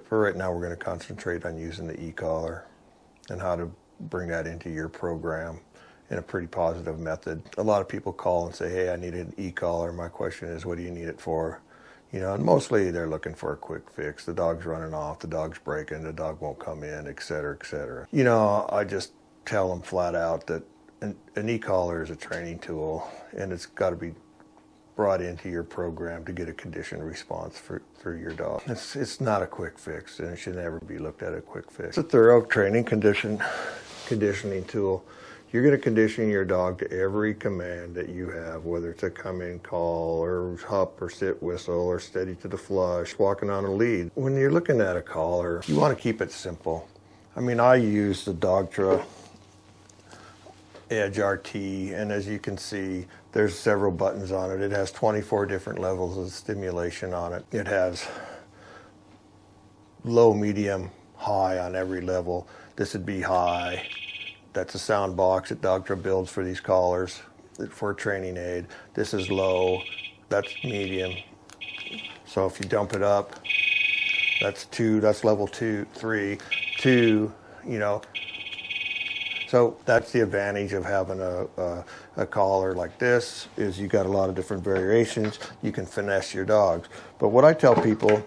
For right now, we're going to concentrate on using the e-collar and how to bring that into your program in a pretty positive method. A lot of people call and say, hey, I need an e-collar. My question is, what do you need it for? You know, and mostly they're looking for a quick fix. The dog's running off, the dog's breaking, the dog won't come in, et cetera, et cetera. You know, I just tell them flat out that an e-collar is a training tool, and it's got to be brought into your program to get a conditioned response through your dog. It's not a quick fix, and it should never be looked at a quick fix. It's a thorough training conditioning tool. You're going to condition your dog to every command that you have, whether it's a come in call or hup or sit whistle or steady to the flush, walking on a lead. When you're looking at a collar, you want to keep it simple. I mean, I use the Dogtra Edge RT, and as you can see, there's several buttons on it. It has 24 different levels of stimulation on it. It has low, medium, high on every level. This would be high. That's a sound box that Dogtra builds for these collars for a training aid. This is low. That's medium. So if you dump it up, that's 2. That's level 2, 3, 2. You know. So that's the advantage of having a collar like this, is you got a lot of different variations. You can finesse your dogs. But what I tell people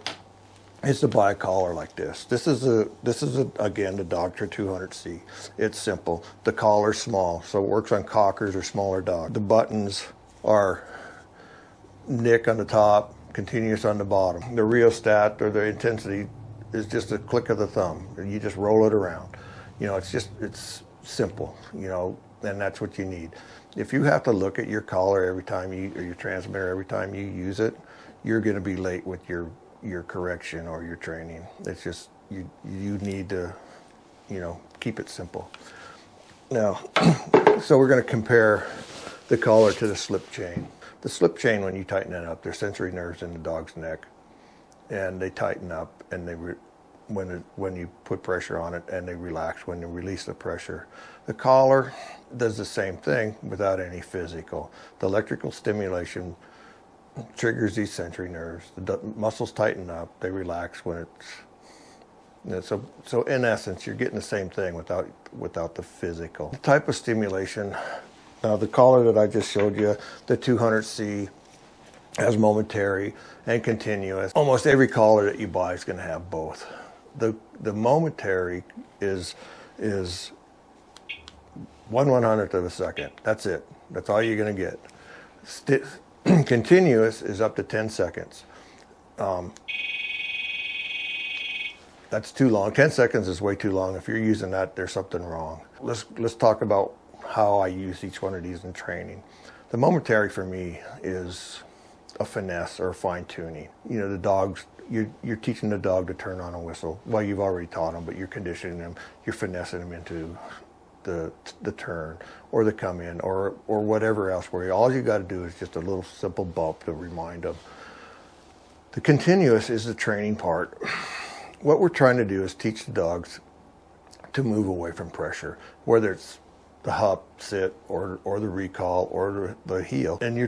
is to buy a collar like this. This is again the Dogtra 200C. It's simple. The collar's small, so it works on cockers or smaller dogs. The buttons are nick on the top, continuous on the bottom. The rheostat, or the intensity, is just a click of the thumb. You just roll it around. You know, it's simple, you know, and that's what you need. If you have to look at your collar every time or your transmitter every time you use it, you're going to be late with your correction or your training. It's just, you need to, you know, keep it simple. Now, so we're going to compare the collar to the slip chain. The slip chain, when you tighten it up, there's sensory nerves in the dog's neck, and they tighten up, and when you put pressure on it, and they relax when you release the pressure. The collar does the same thing without any physical. The electrical stimulation triggers these sensory nerves. The muscles tighten up, they relax when it's, you know, so in essence, you're getting the same thing without the physical. The type of stimulation, the collar that I just showed you, the 200C, has momentary and continuous. Almost every collar that you buy is going to have both. The momentary is 1/100th of a second. That's it. That's all you're going to get. Continuous is up to 10 seconds. That's too long. 10 seconds is way too long. If you're using that, there's something wrong. Let's talk about how I use each one of these in training. The momentary for me is a finesse or a fine tuning. You know, the dogs, you're teaching the dog to turn on a whistle. Well, you've already taught them, but you're conditioning them. You're finessing them into the turn or the come in or whatever else, where all you got to do is just a little simple bump to remind them. The continuous is the training part. What we're trying to do is teach the dogs to move away from pressure, whether it's the hup, sit, or the recall, or the heel, and you're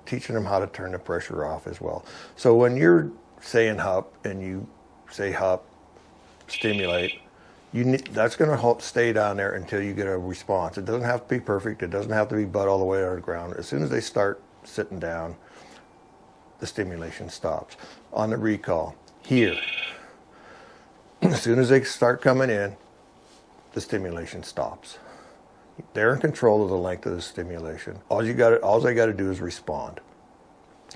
teaching them how to turn the pressure off as well. So when you're saying hup and you say hup, stimulate, that's going to stay down there until you get a response. It doesn't have to be perfect. It doesn't have to be butt all the way on the ground. As soon as they start sitting down, the stimulation stops. On the recall, here, as soon as they start coming in, the stimulation stops. They're in control of the length of the stimulation. All they got to do is respond.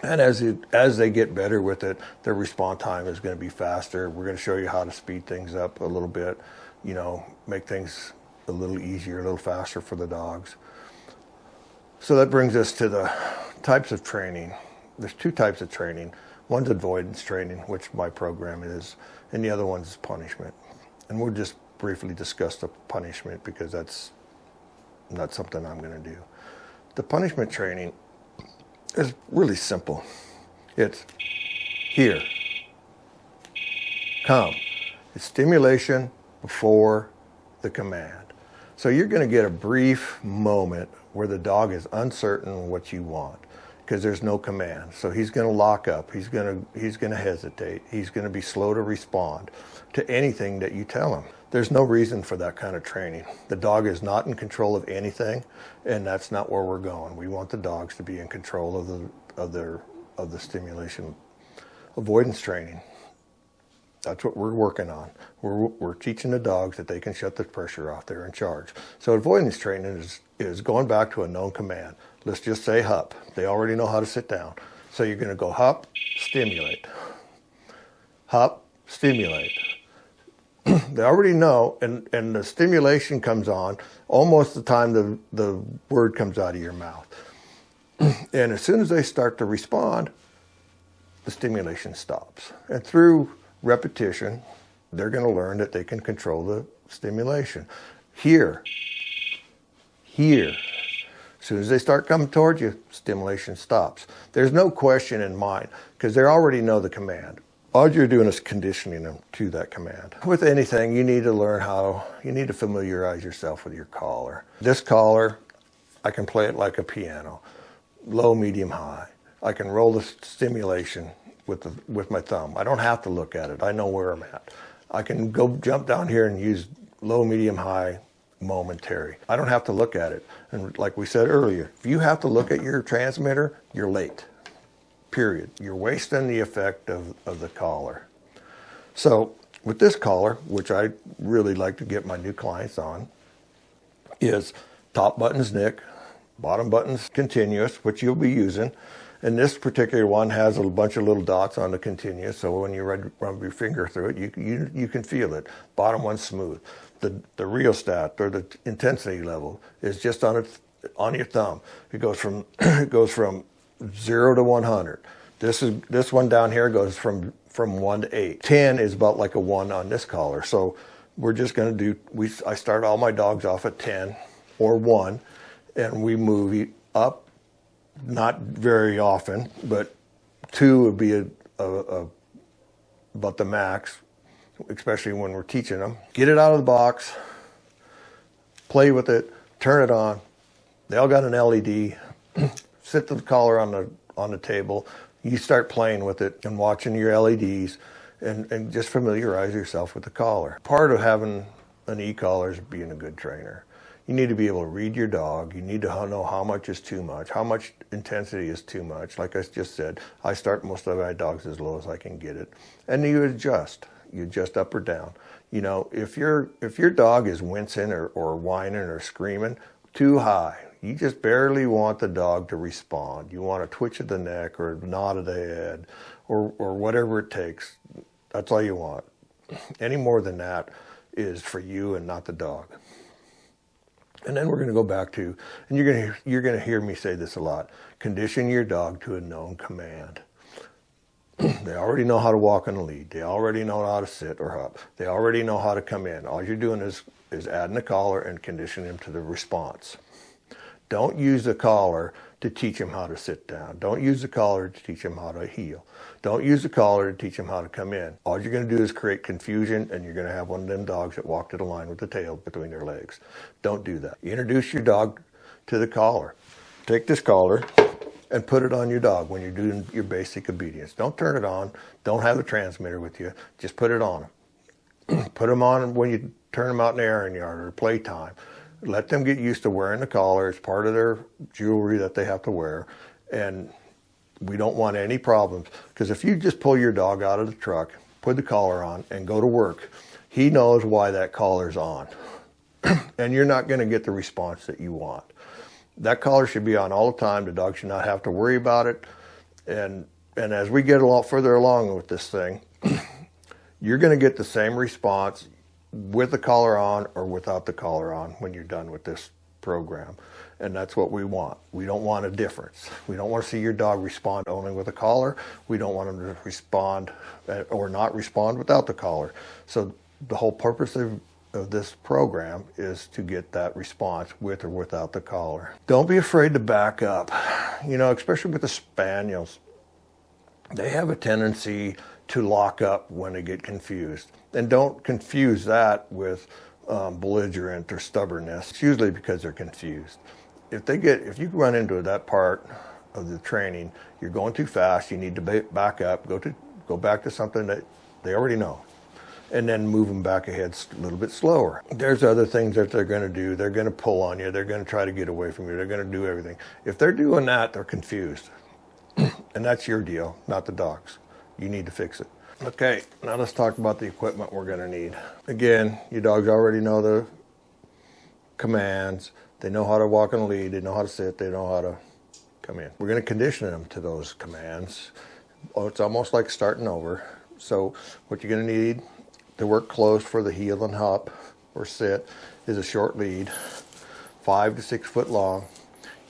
And as they get better with it, their response time is going to be faster. We're going to show you how to speed things up a little bit, you know, make things a little easier, a little faster for the dogs. So that brings us to the types of training. There's 2 types of training. One's avoidance training, which my program is, and the other one's punishment. And we'll just briefly discuss the punishment because that's not something I'm going to do. The punishment training is really simple. It's here, come. It's stimulation before the command. So you're going to get a brief moment where the dog is uncertain what you want. because there's no command. So he's going to lock up. He's going to hesitate. He's going to be slow to respond to anything that you tell him. There's no reason for that kind of training. The dog is not in control of anything, and that's not where we're going. We want the dogs to be in control of the stimulation avoidance training. That's what we're working on. We're teaching the dogs that they can shut the pressure off. They're in charge. So avoidance training is going back to a known command. Let's just say hup. They already know how to sit down. So you're going to go hup, stimulate. Hup, stimulate. They already know, and the stimulation comes on almost the time the word comes out of your mouth. And as soon as they start to respond, the stimulation stops. And through repetition, they're going to learn that they can control the stimulation. Here. As soon as they start coming towards you, stimulation stops. There's no question in mind, because they already know the command. All you're doing is conditioning them to that command. With anything, you need to familiarize yourself with your collar. This collar, I can play it like a piano, low, medium, high. I can roll the stimulation with my thumb. I don't have to look at it. I know where I'm at. I can go jump down here and use low, medium, high, momentary. I don't have to look at it. And like we said earlier, if you have to look at your transmitter, you're late. Period. You're wasting the effect of the collar. So with this collar, which I really like to get my new clients on, is top button's Nick, bottom button's continuous, which you'll be using. And this particular one has a bunch of little dots on the continuous, so when you run your finger through it, you can feel it. Bottom one's smooth. The rheostat, or the intensity level, is just on your thumb. It goes from 0 to 100. This one down here goes from 1 to 8. 10 is about like a 1 on this collar. So we're just going to do. I start all my dogs off at 10 or 1, and we move up. Not very often, but 2 would be about the max, especially when we're teaching them. Get it out of the box, play with it, turn it on. They all got an LED. Sit the collar on the table. You start playing with it and watching your LEDs, and just familiarize yourself with the collar. Part of having an e-collar is being a good trainer. You need to be able to read your dog. You need to know how much is too much, how much intensity is too much. Like I just said, I start most of my dogs as low as I can get it. And you adjust. You adjust up or down. You know, if your dog is wincing or whining or screaming too high, you just barely want the dog to respond. You want a twitch of the neck or a nod of the head or whatever it takes. That's all you want. Any more than that is for you and not the dog. And then we're going to go back to, and you're going to hear me say this a lot, condition your dog to a known command. They already know how to walk on the lead. They already know how to sit or hup. They already know how to come in. All you're doing is adding a collar and conditioning them to the response. Don't use the collar to teach them how to sit down. Don't use the collar to teach them how to heel. Don't use the collar to teach them how to come in. All you're going to do is create confusion, and you're going to have one of them dogs that walk to the line with the tail between their legs. Don't do that. Introduce your dog to the collar. Take this collar and put it on your dog when you're doing your basic obedience. Don't turn it on. Don't have the transmitter with you. Just put it on them. Put them on when you turn them out in the airing yard or playtime. Let them get used to wearing the collar. It's part of their jewelry that they have to wear. And we don't want any problems. Because if you just pull your dog out of the truck, put the collar on, and go to work, he knows why that collar's on. And you're not going to get the response that you want. That collar should be on all the time. The dog should not have to worry about it. And as we get a lot further along with this thing, you're going to get the same response with the collar on or without the collar on when you're done with this program. And that's what we want. We don't want a difference. We don't want to see your dog respond only with a collar. We don't want them to respond or not respond without the collar. So the whole purpose of this program is to get that response with or without the collar. Don't be afraid to back up. You know, especially with the Spaniels, they have a tendency to lock up when they get confused. And don't confuse that with belligerent or stubbornness. It's usually because they're confused. If you run into that part of the training. You're going too fast. You need to back up, go back to something that they already know, and then move them back ahead a little bit slower. There's other things that they're going to do. They're going to pull on you. They're going to try to get away from you. They're going to do everything. If they're doing that, they're confused. And that's your deal, not the dog's. You need to fix it. Okay, now let's talk about the equipment we're going to need. Again, your dogs already know the commands. They know how to walk on a lead. They know how to sit. They know how to come in. We're going to condition them to those commands. Oh, it's almost like starting over. So what you're going to need to work close for the heel and hop or sit is a short lead, 5 to 6 foot long.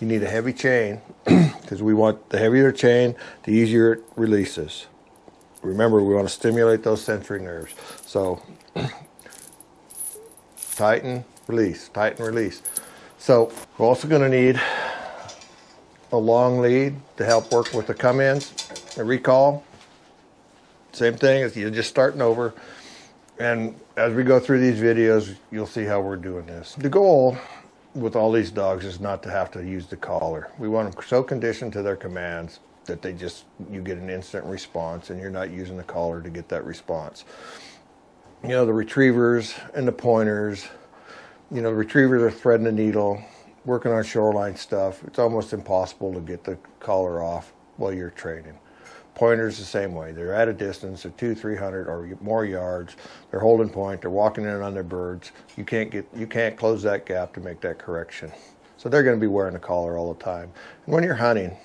You need a heavy chain because we want the heavier the chain, the easier it releases. Remember, we want to stimulate those sensory nerves. So tighten, release, tighten, release. So we're also going to need a long lead to help work with the come-ins, a recall. Same thing as you're just starting over. And as we go through these videos, you'll see how we're doing this. The goal with all these dogs is not to have to use the collar. We want them so conditioned to their commands that you get an instant response, and you're not using the collar to get that response. You know, the retrievers and the pointers, you know, the retrievers are threading the needle, working on shoreline stuff. It's almost impossible to get the collar off while you're training. Pointers the same way. They're at a distance of 200, 300 or more yards. They're holding point. They're walking in on their birds. You can't close that gap to make that correction. So they're going to be wearing a collar all the time. And when you're hunting,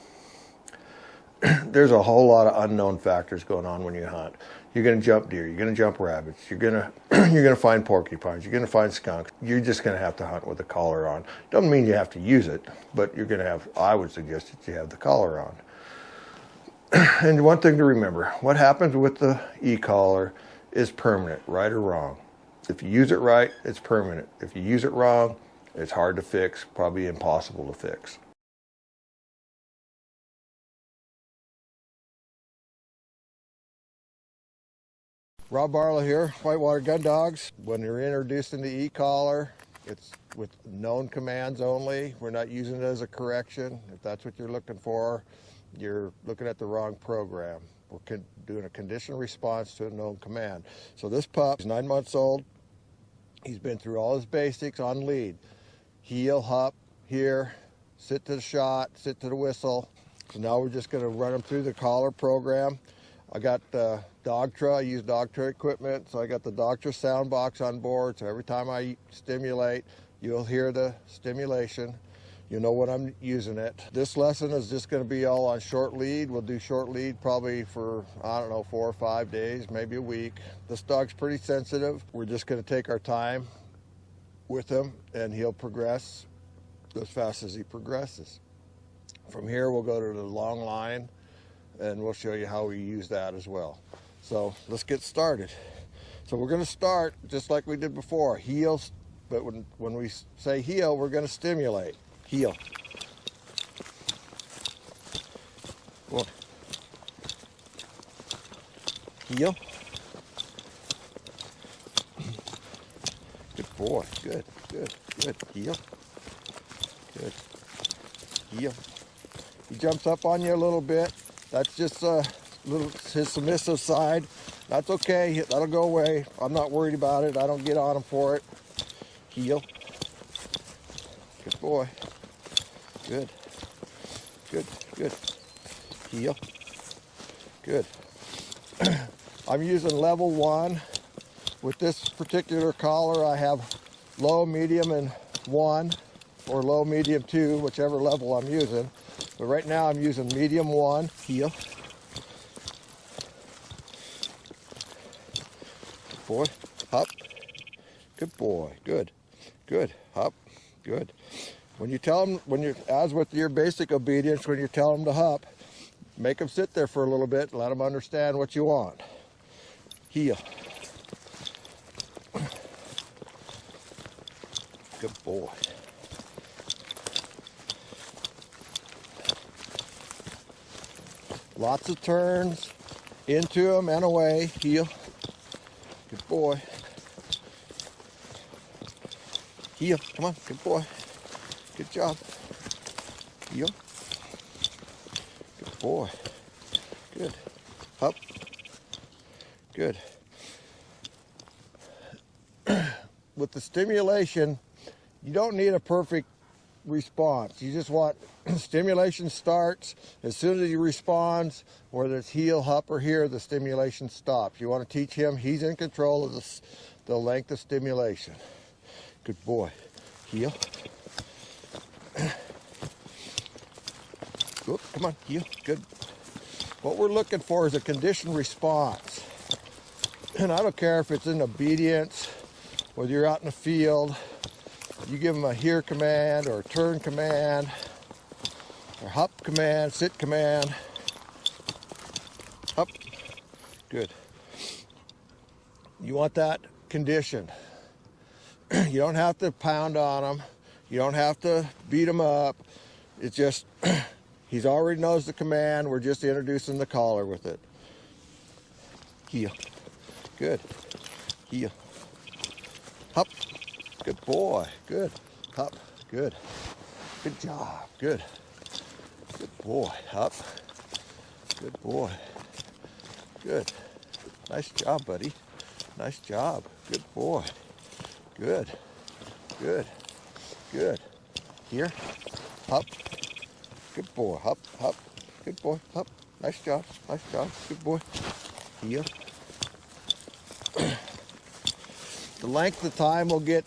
there's a whole lot of unknown factors going on when you hunt. You're going to jump deer. You're going to jump rabbits. You're going to find porcupines. You're going to find skunks. You're just going to have to hunt with a collar on. Doesn't mean you have to use it, but you're going to have. I would suggest that you have the collar on. And one thing to remember, what happens with the e-collar is permanent, right or wrong. If you use it right, it's permanent. If you use it wrong, it's hard to fix, probably impossible to fix. Rob Barlow here, Whitewater Gundogs. When you're introducing the e-collar, it's with known commands only. We're not using it as a correction. If that's what you're looking for, you're looking at the wrong program. We're doing a conditioned response to a known command. So this pup is 9 months old. He's been through all his basics on lead. Heel, hop, here, sit to the shot, sit to the whistle. So now we're just going to run him through the collar program. I got the Dogtra. I use Dogtra equipment, so I got the Dogtra sound box on board. So every time I stimulate, you'll hear the stimulation. You know when I'm using it. This lesson is just going to be all on short lead. We'll do short lead probably for, I don't know, 4 or 5 days, maybe a week. This dog's pretty sensitive. We're just going to take our time with him, and he'll progress as fast as he progresses. From here, we'll go to the long line, and we'll show you how we use that as well. So let's get started. So we're going to start just like we did before, heel, but when we say heel, we're going to stimulate. Heel. One. Heel. Good boy. Good, good, good. Heel. Good. Heel. He jumps up on you a little bit. That's just his submissive side. That's okay. That'll go away. I'm not worried about it. I don't get on him for it. Heel. Good boy. Good. Good. Good. Heel. Good. I'm using level 1. With this particular collar, I have low, medium, and 1, or low, medium, 2, whichever level I'm using. But right now I'm using medium 1. Heel. Good boy. Hop. Good boy. Good. Good. Hop. Good. When you tell them, as with your basic obedience, when you tell them to hop, make them sit there for a little bit and let them understand what you want. Heel. Good boy. Lots of turns, into them and away. Heel. Good boy. Heel. Come on. Good boy. Good job. Heel. boy. Good. Up. Good. With the stimulation, you don't need a perfect response. You just want stimulation starts. As soon as he responds, whether it's heel, hup, or here, the stimulation stops. You want to teach him he's in control of the length of stimulation. Good boy. Heel. Oop, come on, heel. Good. What we're looking for is a conditioned response. And I don't care if it's in obedience, whether you're out in the field, you give them a here command or a turn command or hop command, sit command. Up. Good. You want that conditioned. You don't have to pound on them. You don't have to beat them up. It's just, he already knows the command. We're just introducing the collar with it. Heel. Good. Heel. Hop. Good boy. Good. Hop. Good. Good job. Good. Good boy. Hop. Good boy. Good. Nice job, buddy. Nice job. Good boy. Good. Good. Good. Here. Hop. Good boy. Hop. Hop. Good boy. Hop. Nice job. Nice job. Good boy. Heel. The length of time will get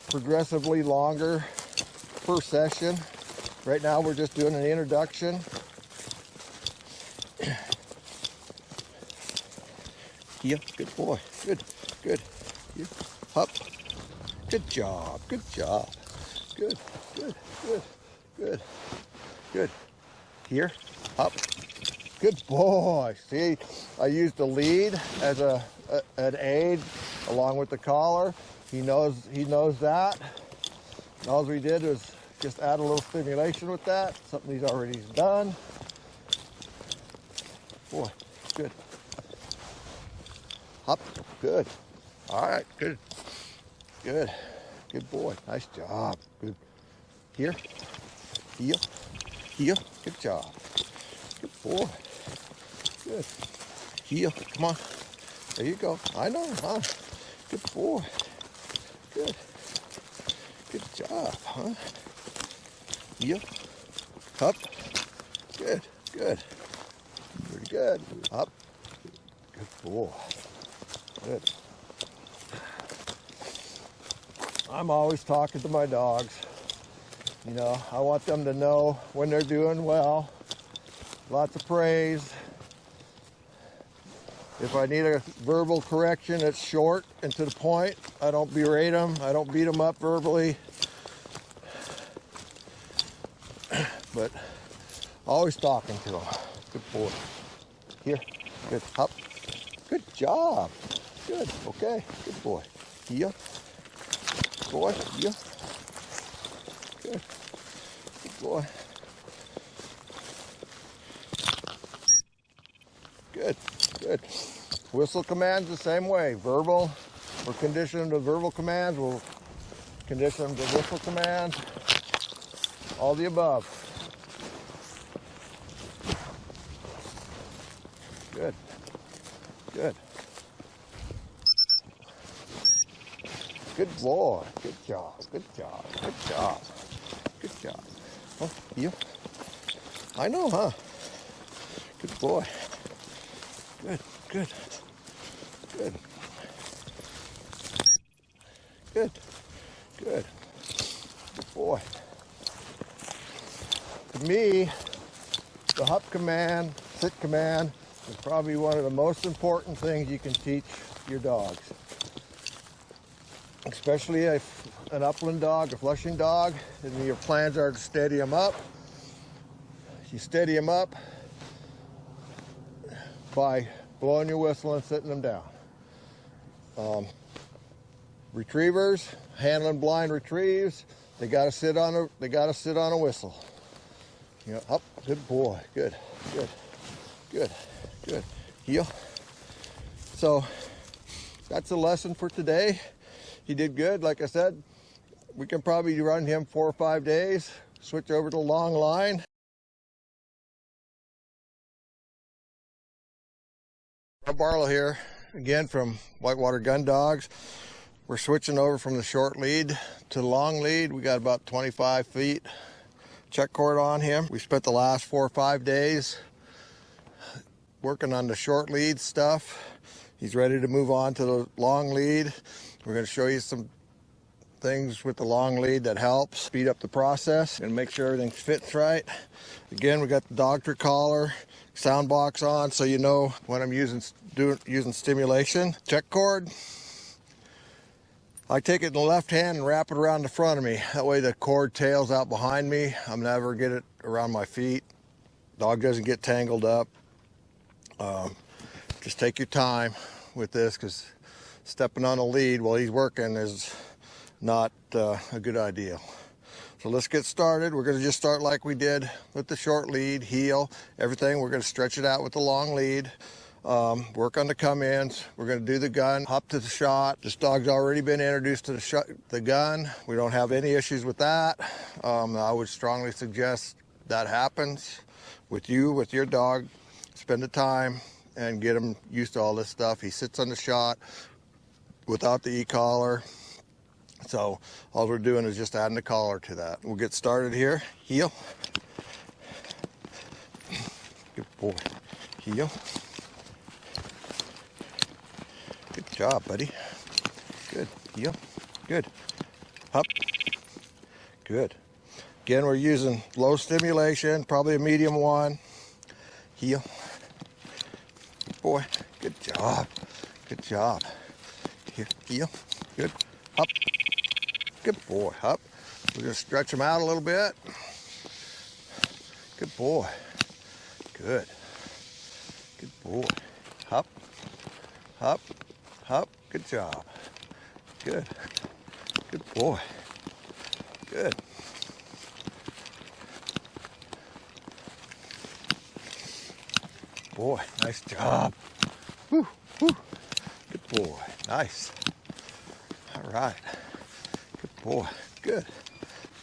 progressively longer per session. Right now we're just doing an introduction. Heel. Good boy. Good. Good. Heel. Hop. Good job. Good job. Good. Good. Good. Good. Good. Here. Hop. Good boy. See, I used the lead as an aid along with the collar. He knows that. All we did was just add a little stimulation with that, something he's already done. Boy, good. Hop, good. All right, good. Good. Good boy. Nice job. Good. Here. Heel. Heel. Good job. Good boy. Good. Heel. Come on. There you go. I know, huh? Good boy. Good. Good job, huh? Heel. Up. Good. Good. Pretty good. Up. Good boy. Good. I'm always talking to my dogs. You know, I want them to know when they're doing well. Lots of praise. If I need a verbal correction, it's short and to the point. I don't berate them. I don't beat them up verbally. But always talking to them. Good boy. Here. Good. Up. Good job. Good. Okay. Good boy. Heel. Good boy. Heel. Good. Good boy. Good. Good. Whistle commands the same way. Verbal, we're conditioned to verbal commands. We'll condition them to whistle commands. All the above. Good. Good. Good boy. Good job. Good job. Good job. Good job. Oh, you? I know, huh? Good boy. Good, good, good, good, good, good boy. To me, the hop command, sit command is probably one of the most important things you can teach your dogs. Especially if an upland dog, a flushing dog, and your plans are to steady them up. You steady them up by blowing your whistle and sitting them down. Retrievers, handling blind retrieves, they got to sit on a whistle. You know, up, good boy, good, good, good, good. Heel. So that's a lesson for today. He did good. Like I said, we can probably run him 4 or 5 days, switch over to long line. Rob Barlow here, again from Whitewater Gundogs. We're switching over from the short lead to the long lead. We got about 25 feet check cord on him. We spent the last 4 or 5 days working on the short lead stuff. He's ready to move on to the long lead. We're going to show you some things with the long lead that helps speed up the process and make sure everything fits right. Again, we got the doctor collar, sound box on, so you know when I'm using stimulation. Check cord, I take it in the left hand and wrap it around the front of me. That way the cord tails out behind me. I'm never get it around my feet. Dog doesn't get tangled up. Just take your time with this, because stepping on a lead while he's working is not a good idea. So let's get started. We're going to just start like we did with the short lead, heel, everything. We're going to stretch it out with the long lead, work on the come-ins. We're going to do the gun, hop to the shot. This dog's already been introduced to the gun. We don't have any issues with that. I would strongly suggest that happens with you, with your dog. Spend the time and get him used to all this stuff. He sits on the shot without the e-collar. So all we're doing is just adding the collar to that. We'll get started here. Heel. Good boy. Heel. Good job, buddy. Good. Heel. Good. Up. Good. Again, we're using low stimulation, probably a medium one. Heel. Good boy. Good job. Good job. Heel. Good. Up. Good boy. Up. We're going to stretch him out a little bit. Good boy. Good. Good boy. Up. Up. Up. Good job. Good. Good boy. Good. Boy, nice job. Woo, woo. Good boy. Nice. All right. Good boy. Good.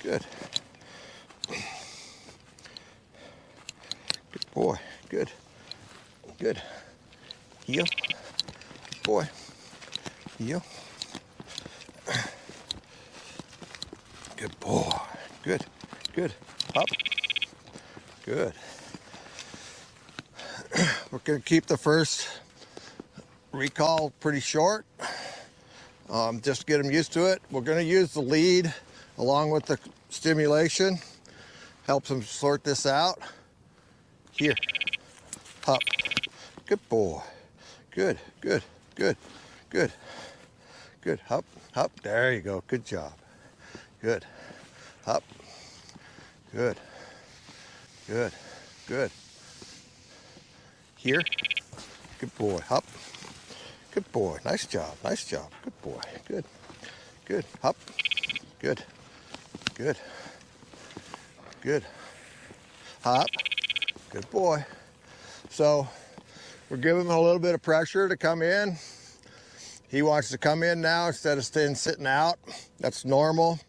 Good. Good boy. Good. Good. Heel. Good boy. Heel. Good boy. Good. Good. Up. Good. We're going to keep the first recall pretty short, just to get them used to it. We're going to use the lead along with the stimulation. Helps them sort this out. Here. Up. Good boy. Good, good, good, good, good. Up, up. There you go. Good job. Good. Up. Good. Good. Good. Here. Good boy. Up. Good boy. Nice job. Nice job. Good boy. Good. Good. Up. Good. Good. Good. Up. Good boy. So we're giving him a little bit of pressure to come in. He wants to come in now instead of staying sitting out. That's normal.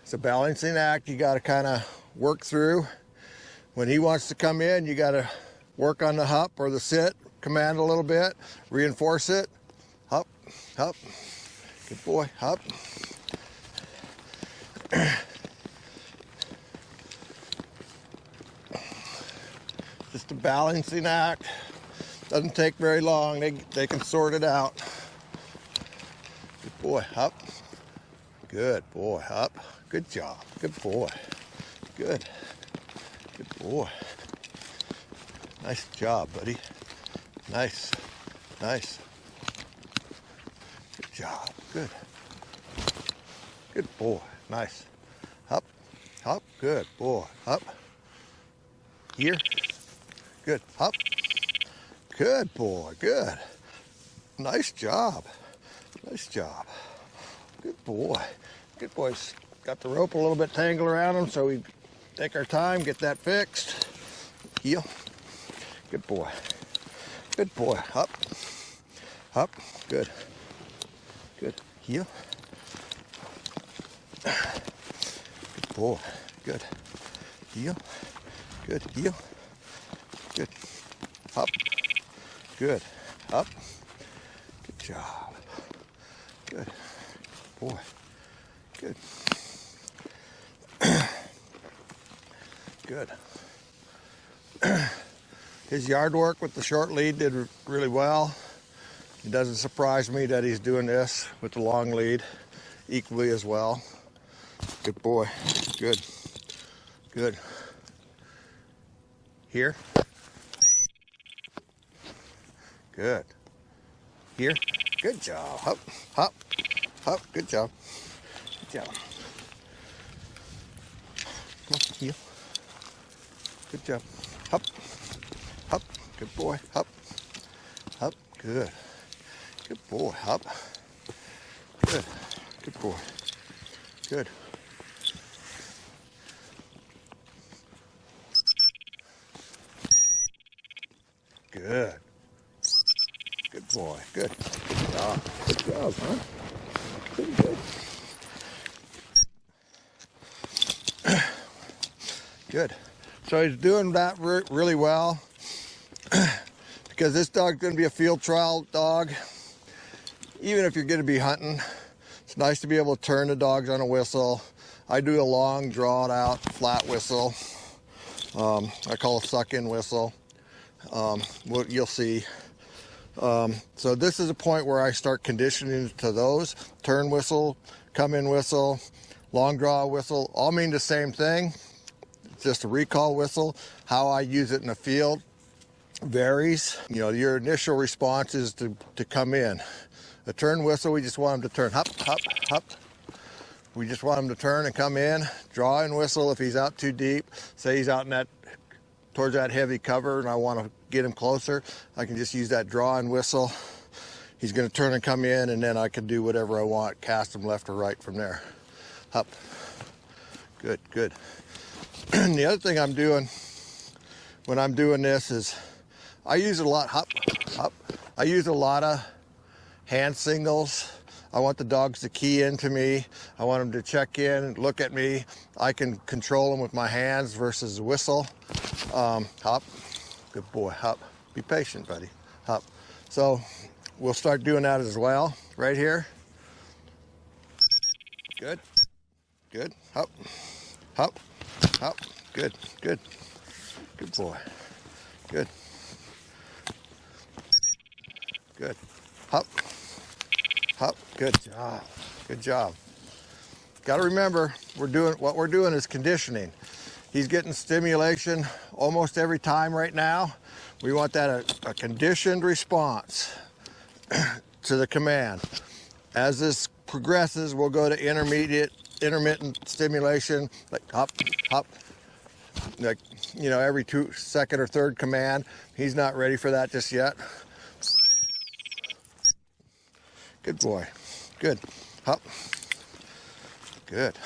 It's a balancing act you got to kind of work through. When he wants to come in, you got to work on the hup or the sit command a little bit, reinforce it. Up, up. Good boy. Up. Just a balancing act. Doesn't take very long. They can sort it out. Good boy. Up. Good boy. Up. Good job. Good boy. Good. Good boy. Nice job, buddy. Nice. Nice. Good job. Good. Good boy. Nice. Up. Up. Good boy. Up. Here. Good. Up. Good boy. Good. Nice job. Nice job. Good boy. Good boys. Got the rope a little bit tangled around him, so we take our time, get that fixed. Heel. Good boy. Good boy. Up. Up. Good. Good. Heel. Good boy. Good. Heel. Good. Heel. Good. Up. Good. Up. job. Good. Boy. Good. Good. His yard work with the short lead did really well. It doesn't surprise me that he's doing this with the long lead equally as well. Good boy. Good. Good. Here. Good. Here. Good job. Hop, hop, hop. Good job. Good job. Come on, heel. Good job. Hop, hop. Good boy. Hop, hop. Good. Good boy. Hop. Good. Good boy. Good. Good. Good boy. Good. Good job. Good job, huh? Pretty good. Good. So he's doing that really well because this dog's going to be a field trial dog. Even if you're going to be hunting, it's nice to be able to turn the dogs on a whistle. I do a long, drawn out, flat whistle. I call it a suck-in whistle. You'll see. So this is a point where I start conditioning to those. Turn whistle, come in whistle, long draw whistle, all mean the same thing. It's just a recall whistle. How I use it in the field varies. You know, your initial response is to come in. A turn whistle, we just want them to turn, hop, hop, hop. We just want him to turn and come in. Draw and whistle if he's out too deep. Say he's out in that, towards that heavy cover and I want to get him closer, I can just use that draw and whistle. He's going to turn and come in, and then I can do whatever I want, cast him left or right from there. Up. Good, good. And the other thing I'm doing when I'm doing this is I use a lot, hop, hop. I use a lot of hand signals. I want the dogs to key into me. I want them to check in, look at me. I can control them with my hands versus a whistle. Hop. Good boy. Hop. Be patient, buddy. Hop. So we'll start doing that as well right here. Good. Good. Hop. Hop. Hop. Good. Good. Good boy. Good. Good. Hop. Hop. Good job. Good job. Got to remember, what we're doing is conditioning. He's getting stimulation almost every time right now. We want that a conditioned response to the command. As this progresses, we'll go to intermittent stimulation, like hop, hop, like, you know, every second or third command. He's not ready for that just yet. Good boy. Good. Hop. Good.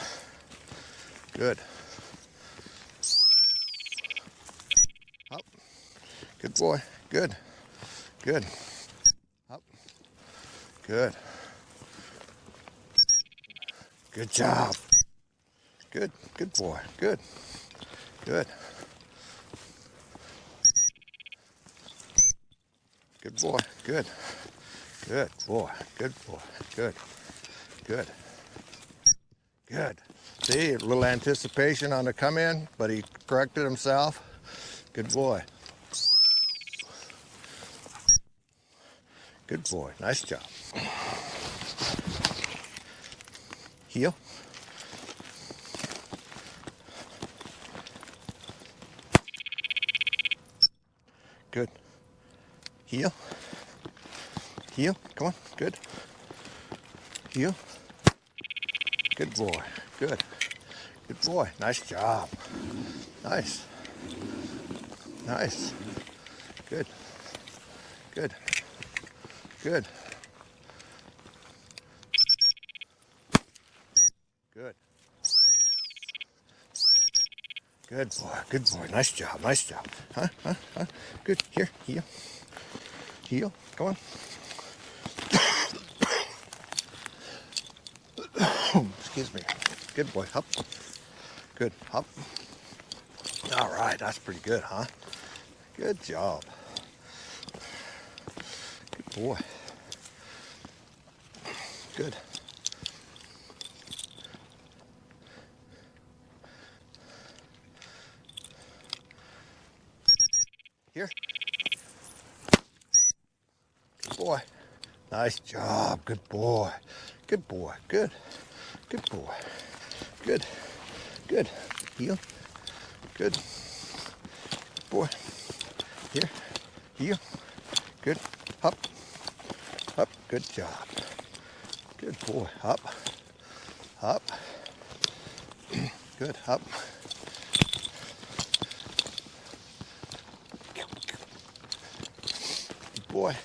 Good. Hop. Good boy. Good. Good. Hop. Good. Good job. Good. Good boy. Good. Good. Good boy. Good. Good boy. Good boy. Good. Good. Good. See, a little anticipation on the come in, but he corrected himself. Good boy. Good boy. Nice job. Heel. Good. Heel. Heel. Come on. Good. Heel. Good boy. Good. Good boy. Nice job. Nice. Nice. Good. Good. Good. Good. Good boy. Good boy. Nice job. Nice job. Huh? Huh? Huh? Good. Here. Heel. Heel. Come on. Excuse me. Good boy. Hop. Good. Hop. All right. That's pretty good, huh? Good job. Good boy. Good. Here. Good boy. Nice job. Good boy. Good boy. Good. Good boy. Good. Good. Heel. Good. Boy. Here. Heel. Good. Up. Up. Good job. Good boy. Up. Up. Good. Up. Good boy.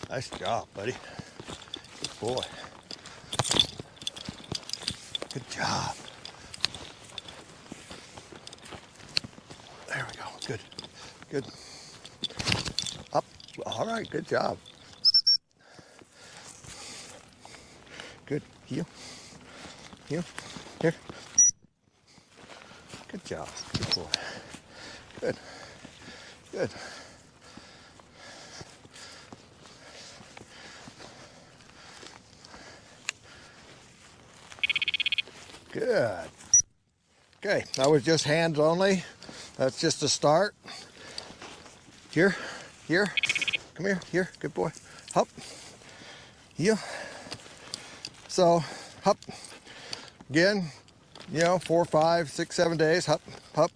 Nice job, buddy. Good boy. Good job. There we go. Good. Good. Up. All right. Good job. Good. Heel. Heel. Here. Good job. Good boy. Good. Good. Good. Okay, that was just hands only. That's just a start. Here, here, come here, here, good boy. Hop, heel. So, hop. Again, you know, 4, 5, 6, 7 days. Hop, hop.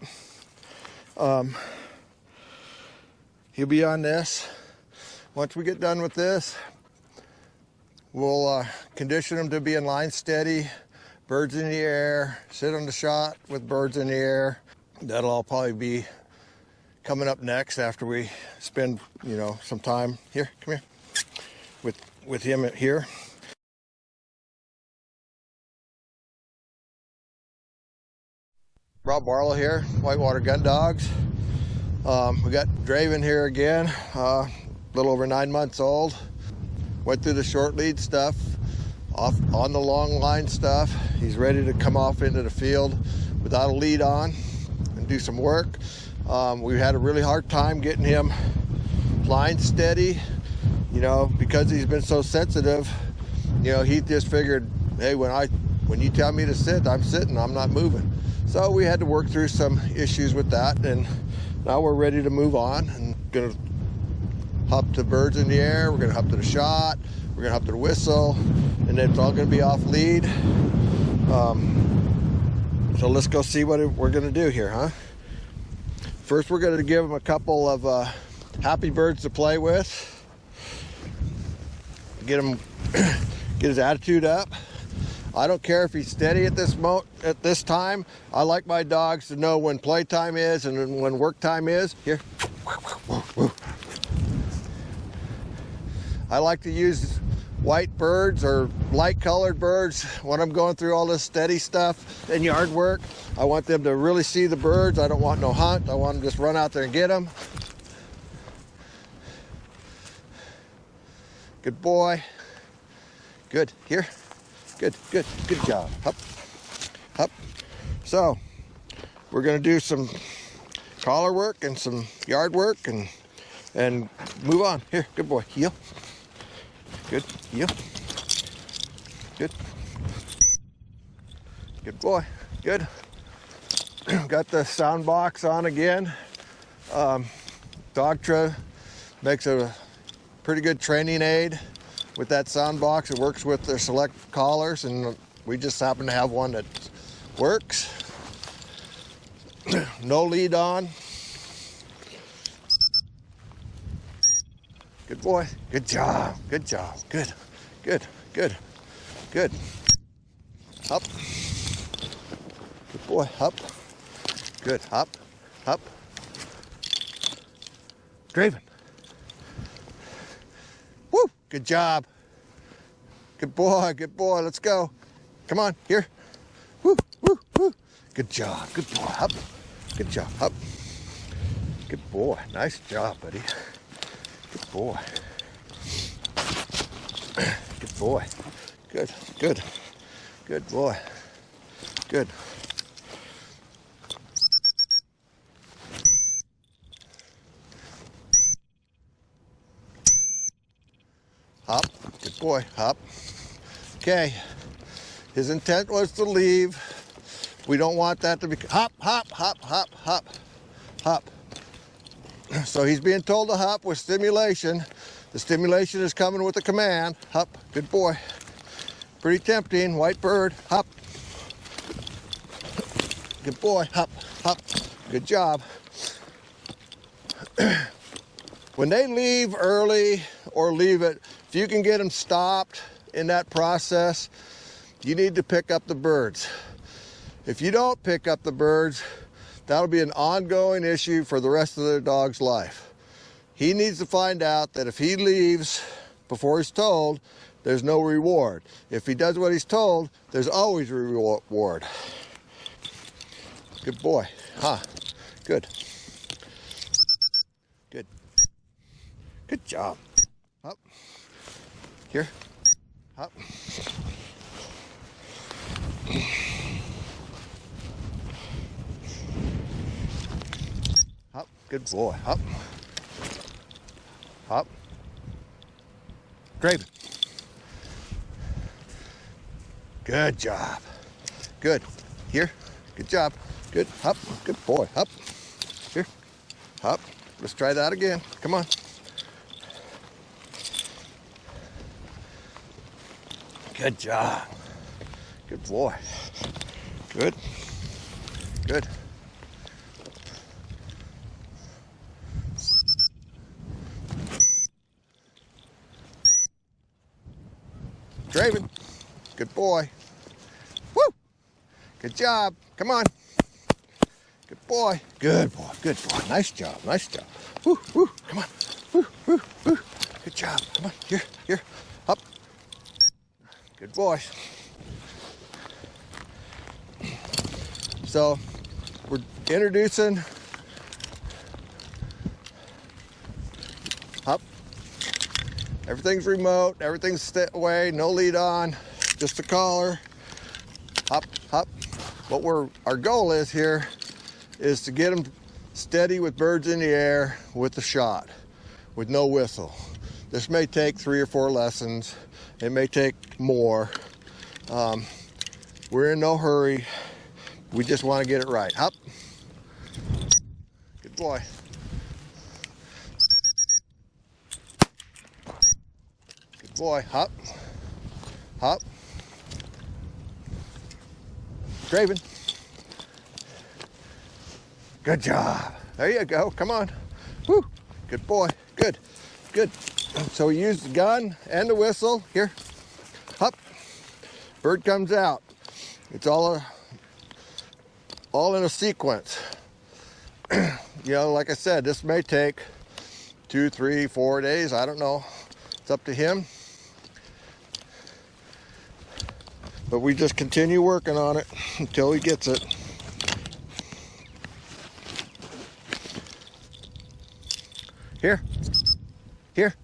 He'll be on this. Once we get done with this, we'll condition him to be in line steady. Birds in the air, sit on the shot with birds in the air. That'll all probably be coming up next after we spend, you know, some time here, come here, with him here. Rob Barlow here, Whitewater Gundogs. We got DRAVEN here again, a little over 9 months old. Went through the short lead stuff. Off on the long line stuff. He's ready to come off into the field without a lead on and do some work. We had a really hard time getting him line steady, you know, because he's been so sensitive. You know, he just figured, hey, when you tell me to sit, I'm sitting, I'm not moving. So we had to work through some issues with that, and now we're ready to move on and gonna hop to birds in the air. We're gonna hop to the shot. We're gonna hop to the whistle, and then it's all gonna be off lead. So let's go see what we're gonna do here, huh? First, we're gonna give him a couple of happy birds to play with. Get his attitude up. I don't care if he's steady at this time. I like my dogs to know when playtime is and when work time is. Here. I like to use white birds or light colored birds when I'm going through all this steady stuff and yard work. I want them to really see the birds. I don't want no hunt. I want them to just run out there and get them. Good boy. Good. Here. Good, good, good job. Up, up. So, we're gonna do some collar work and some yard work and move on. Here, good boy. Heel. Good. Heel. Good. Good boy. Good. Got the sound box on again. Dogtra makes a pretty good training aid with that sound box. It works with their select collars, and we just happen to have one that works. No lead on. Good boy. Good job. Good job. Good. Good. Good. Good. Up. Good boy. Up. Good. Up. Up. DRAVEN. Woo! Good job. Good boy. Good boy. Let's go. Come on. Here. Woo! Woo! Woo! Good job. Good boy. Up. Good job. Up. Good boy. Nice job, buddy. Good boy. Good boy. Good. Good. Good boy. Good. Hop. Good boy. Hop. Okay. His intent was to leave. We don't want that to be hop, hop, hop, hop, hop, hop. So he's being told to hop with stimulation. The stimulation is coming with a command. Hop. Good boy. Pretty tempting. White bird. Hop. Good boy. Hop, hop. Good job. When they leave early or leave it, if you can get them stopped in that process, you need to pick up the birds. If you don't pick up the birds, that'll be an ongoing issue for the rest of the dog's life. He needs to find out that if he leaves before he's told, there's no reward. If he does what he's told, there's always a reward. Good boy. Huh. Good. Good. Good job. Up. Here. Up. Up. Good boy. Up. Up. Draven. Good job. Good. Here. Good job. Good. Up. Good boy. Up. Here. Up. Let's try that again. Come on. Good job. Good boy. Good. Good. Draven. Good boy. Woo! Good job. Come on. Good boy. Good boy. Good boy. Nice job. Nice job. Woo, woo. Come on. Woo, woo, woo. Good job. Come on. Here, here. Up. Good boy. So we're introducing up. Everything's remote, everything's away, no lead on, just a collar. Hop, hop. What our goal is here is to get them steady with birds in the air with the shot, with no whistle. This may take 3 or 4 lessons. It may take more. We're in no hurry. We just want to get it right. Hop. Good boy. Good boy. Hop. Hop. Draven. Good job. There you go. Come on. Woo. Good boy. Good. Good. So we use the gun and the whistle. Here. Hop. Bird comes out. It's all in a sequence. You know, like I said, this may take 2, 3, 4 days. I don't know. It's up to him. But we just continue working on it until he gets it. Here. Here.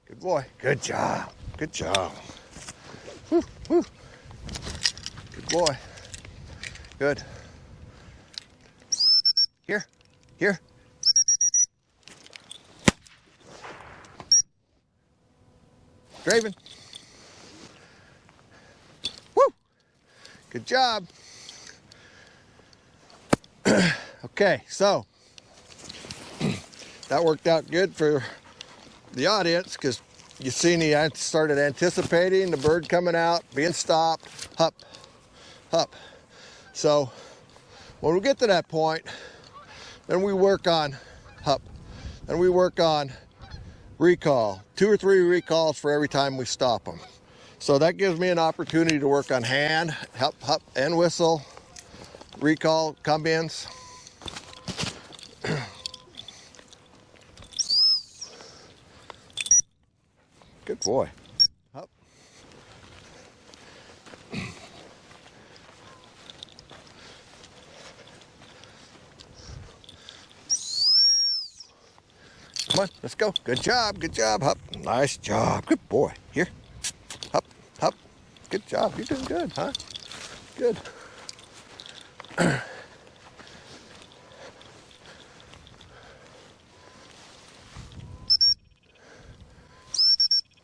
Good boy. Good job. Good job. Woo, woo. Good boy. Good. Here. Here. Draven. Woo! Good job. Okay, so that worked out good for the audience because you seen he started anticipating the bird coming out, being stopped, hup, hup. So when we get to that point, then we work on hup, and we work on recall, 2 or 3 recalls for every time we stop them. So that gives me an opportunity to work on hand, hup, hup, and whistle, recall, come-ins. Good boy. Hup. Come on, let's go. Good job, hup. Nice job. Good boy. Here. Hup, hup. Good job. You're doing good, huh? Good.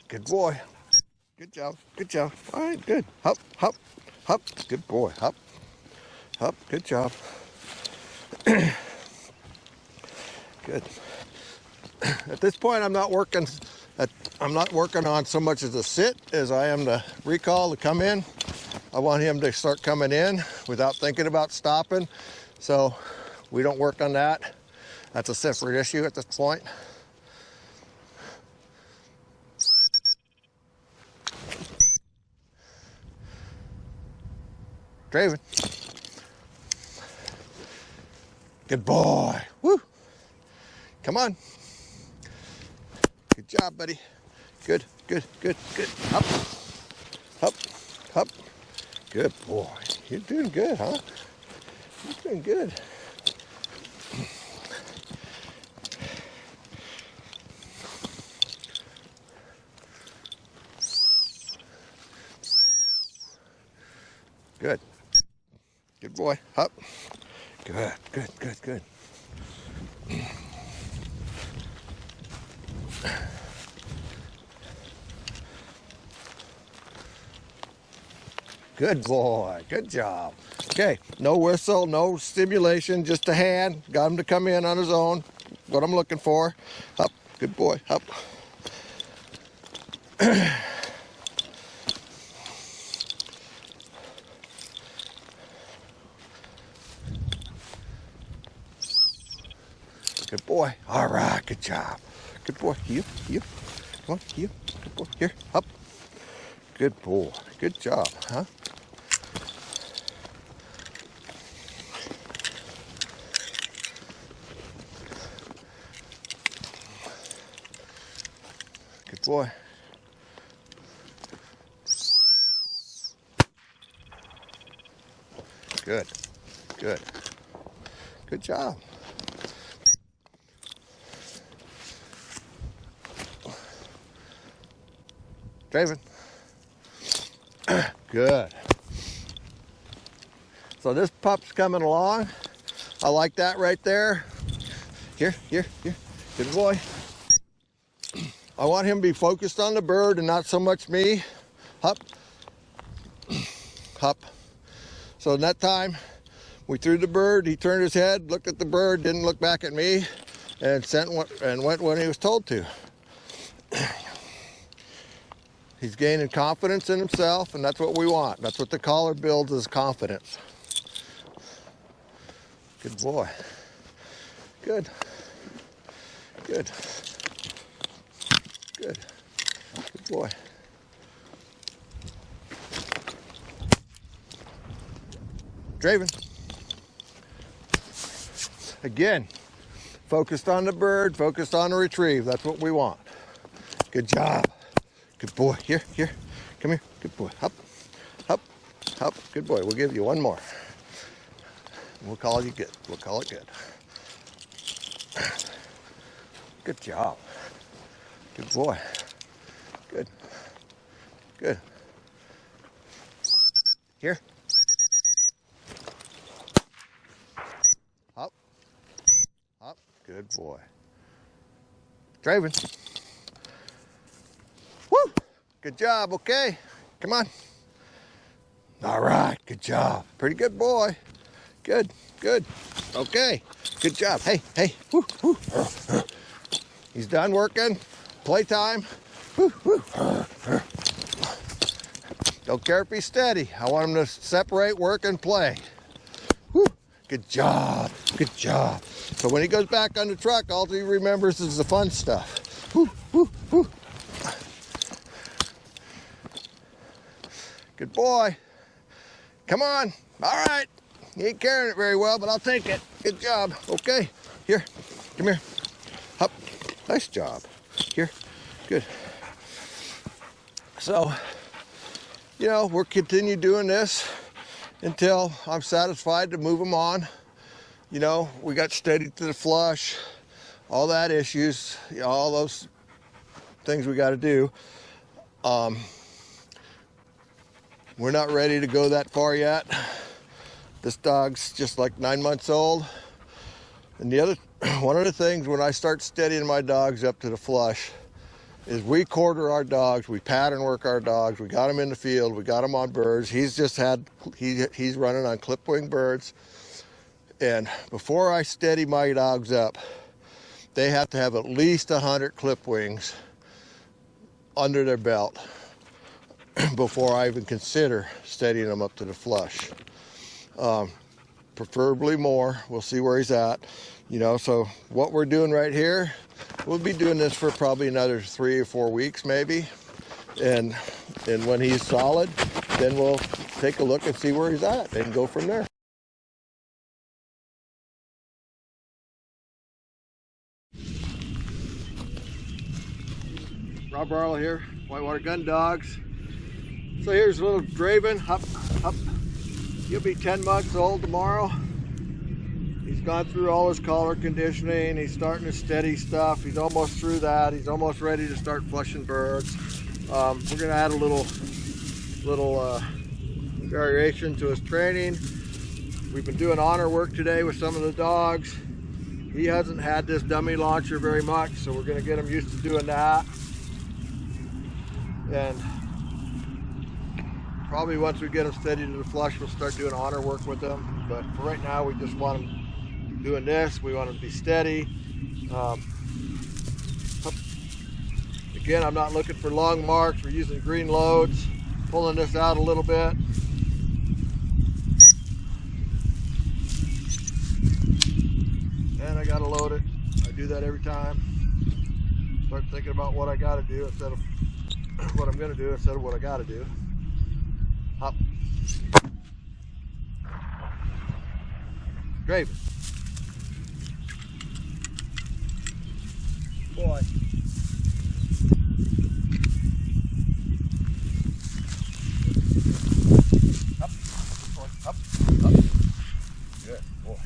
Good boy. Good job. Good job. All right, good. Hop, hop, hop. Good boy. Hop, hop. Good job. Good. At this point, I'm not working on so much as a sit as I am the recall to come in. I want him to start coming in without thinking about stopping. So we don't work on that. That's a separate issue at this point. Draven. Good boy. Woo. Come on. Good job, buddy. Good, good, good, good. Up, up, up. Good boy. You're doing good, huh? You're doing good. Good. Good boy. Up. Good, good, good, good. Good boy. Good job. Okay. No whistle, no stimulation, just a hand. Got him to come in on his own. What I'm looking for. Up. Good boy. Up. Good boy. All right. Good job. Good boy. You. Come on. You. Good boy. Here. Up. Good boy. Good job. Huh? Good boy. Good. Good. Good job. Draven. Good. So this pup's coming along. I like that right there. Here. Good boy. I want him to be focused on the bird and not so much me. Hop. Hop. So in that time, we threw the bird. He turned his head, looked at the bird, didn't look back at me, and went when he was told to. He's gaining confidence in himself, and that's what we want. That's what the collar builds, is confidence. Good boy. Good. Good. Good. Good boy. Draven. Again, focused on the bird, focused on the retrieve. That's what we want. Good job. Good boy. Here. Come here. Good boy. Up. Good boy. We'll give you one more. We'll call you good. We'll call it good. Good job. Good boy. Good. Good. Here. Up. Good boy. Draven. Woo! Good job, okay? Come on. All right, good job. Pretty good boy. Good. Okay, good job. Hey. Woo. He's done working. Playtime. Woo. Don't care if he's steady. I want him to separate work and play. Woo. Good job. So when he goes back on the truck, all he remembers is the fun stuff. Woo. Good boy. Come on. All right. You ain't carrying it very well, but I'll take it. Good job. Okay. Here. Come here. Up. Nice job. Here. Good. So, we'll continue doing this until I'm satisfied to move them on. We got steady to the flush, all that issues, all those things we got to do. We're not ready to go that far yet. This dog's just like 9 months old. And one of the things when I start steadying my dogs up to the flush is we quarter our dogs, we pattern work our dogs, we got them in the field, we got them on birds. He's running on clip wing birds. And before I steady my dogs up, they have to have at least 100 clip wings under their belt before I even consider steadying them up to the flush. Preferably more. We'll see where he's at. You know, so what we're doing right here, we'll be doing this for probably another 3 or 4 weeks maybe. And when he's solid, then we'll take a look and see where he's at and go from there. Rob Barlow here, Whitewater Gundogs. So here's a little Draven, up. He'll be 10 months old tomorrow. He's gone through all his collar conditioning. He's starting to steady stuff. He's almost through that. He's almost ready to start flushing birds. We're gonna add a little variation to his training. We've been doing honor work today with some of the dogs. He hasn't had this dummy launcher very much, so we're gonna get him used to doing that. And probably once we get them steady to the flush, we'll start doing honor work with them. But for right now, we just want them doing this. We want them to be steady. Again, I'm not looking for long marks. We're using green loads, pulling this out a little bit. And I gotta load it. I do that every time. Start thinking about what I gotta do instead of what I'm gonna do instead of what I gotta do. Hop. Draven. Boy. Up. Boy. Up. Up. Good boy.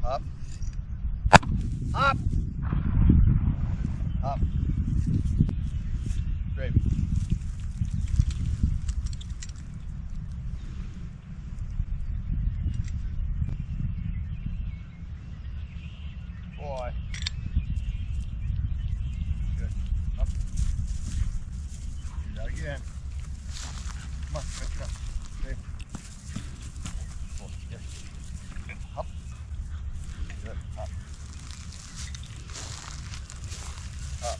Up. Up. Up. Draven. Boy. Good. Up. Do that again. Come on, pick it up. Okay. Boy, yes. Up. Good. Up. Up.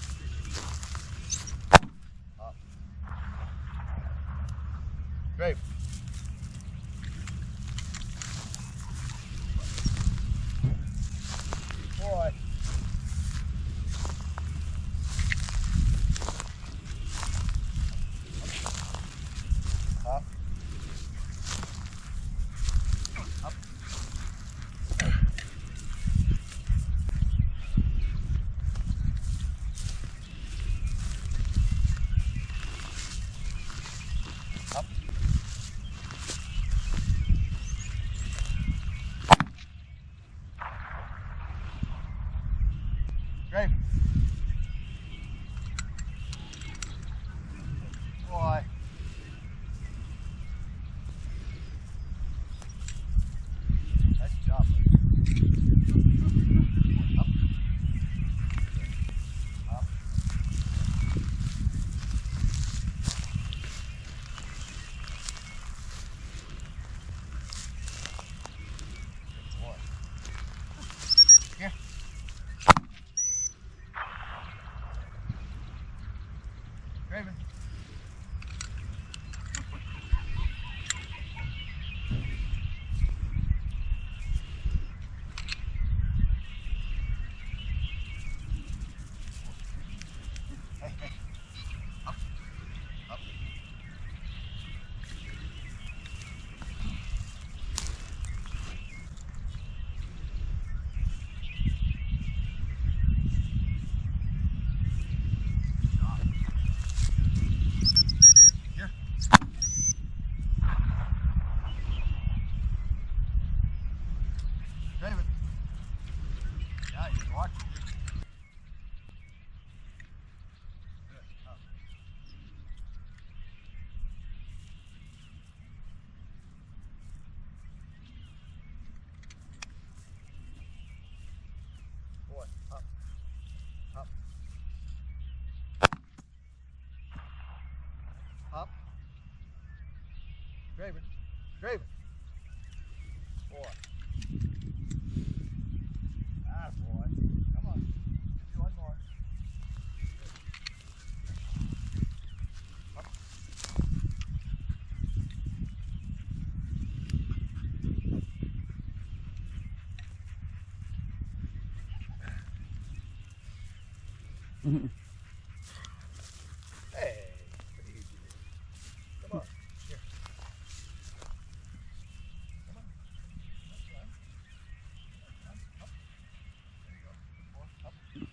Up. Great. Boy. Up. Up. Up. Great. Boy. Nice job. Up. Up. Draven. Boy. Ah, boy. Come on. Do one more. Up. Hey. Pretty easy. Come on. Here. Come on. That's right. Up. There you go. Good boy. Up. Good.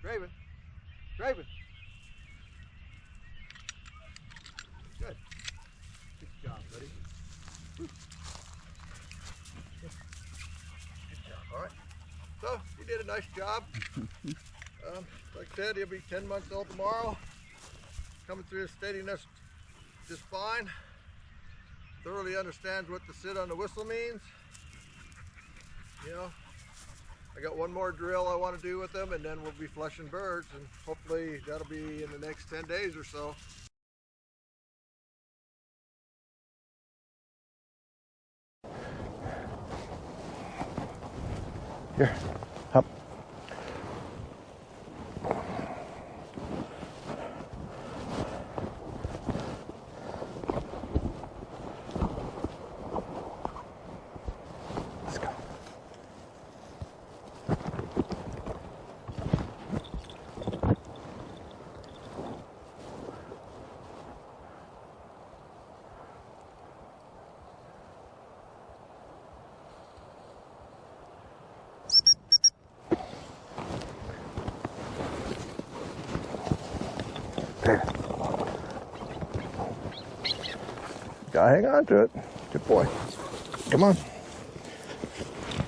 Draven. Draven. Good. Good job, buddy. Whew. Good job. All right. So you did a nice job. Like I said, he'll be 10 months old tomorrow. Coming through his steadiness just fine. Thoroughly understands what the sit on the whistle means. You know, I got one more drill I want to do with him, and then we'll be flushing birds, and hopefully that'll be in the next 10 days or so. Here, up. Let's go. There. Gotta hang on to it. Good boy. Come on.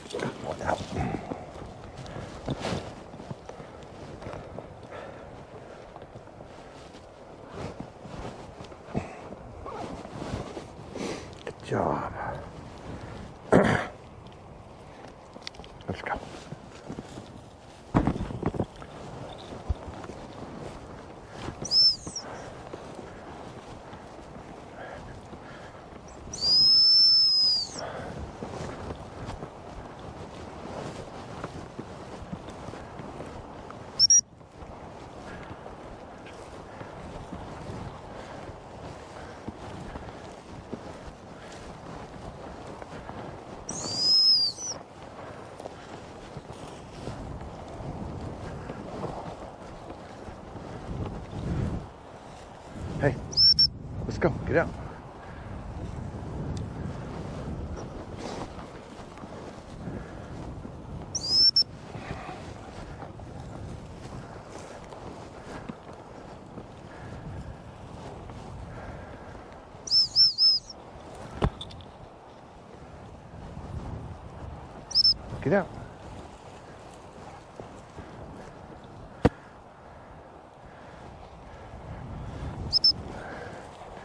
Good boy. Out. Good job. Let's go. Hey, let's go. Get out. Get out.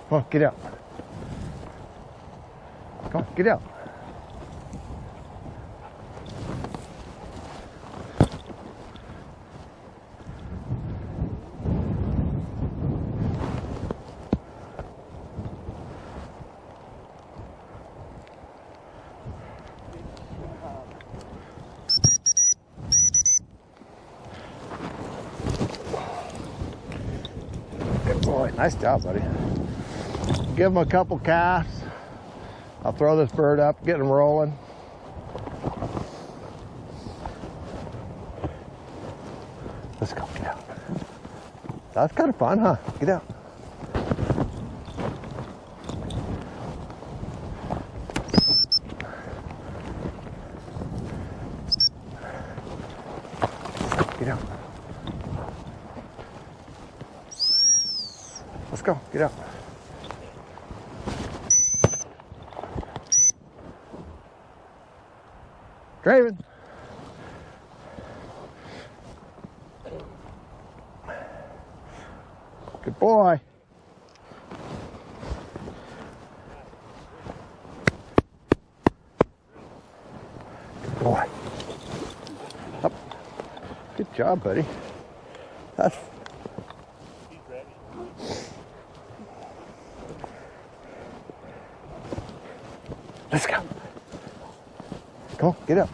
Come on, get out. Come on, get out. Good boy. Nice job, buddy. Give him a couple casts. I'll throw this bird up, get him rolling. Let's go, get out. That's kind of fun, huh? Get out. Get out. Let's go, get out. Draven. Good boy. job, buddy. That's... He's ready. Let's go. Come on, get up.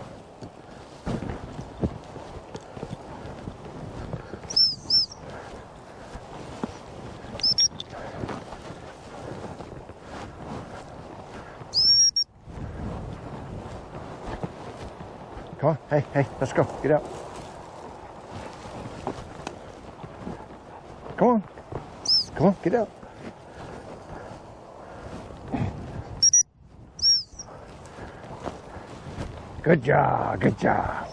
Come on, hey, let's go, get out. Come on, get out. Good job, good job.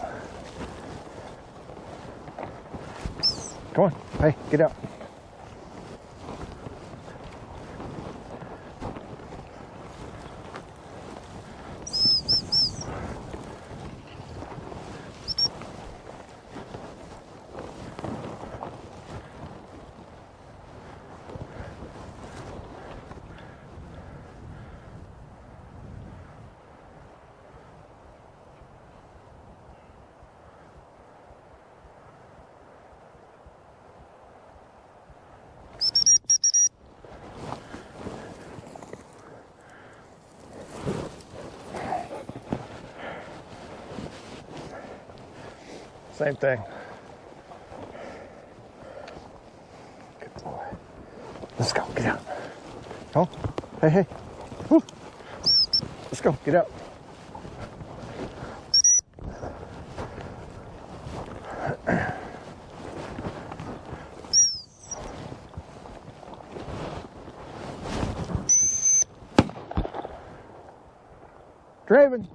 Come on, hey, get out. Same thing. Good boy. Let's go, get out. Oh, hey. Woo. Let's go, get out. Draven.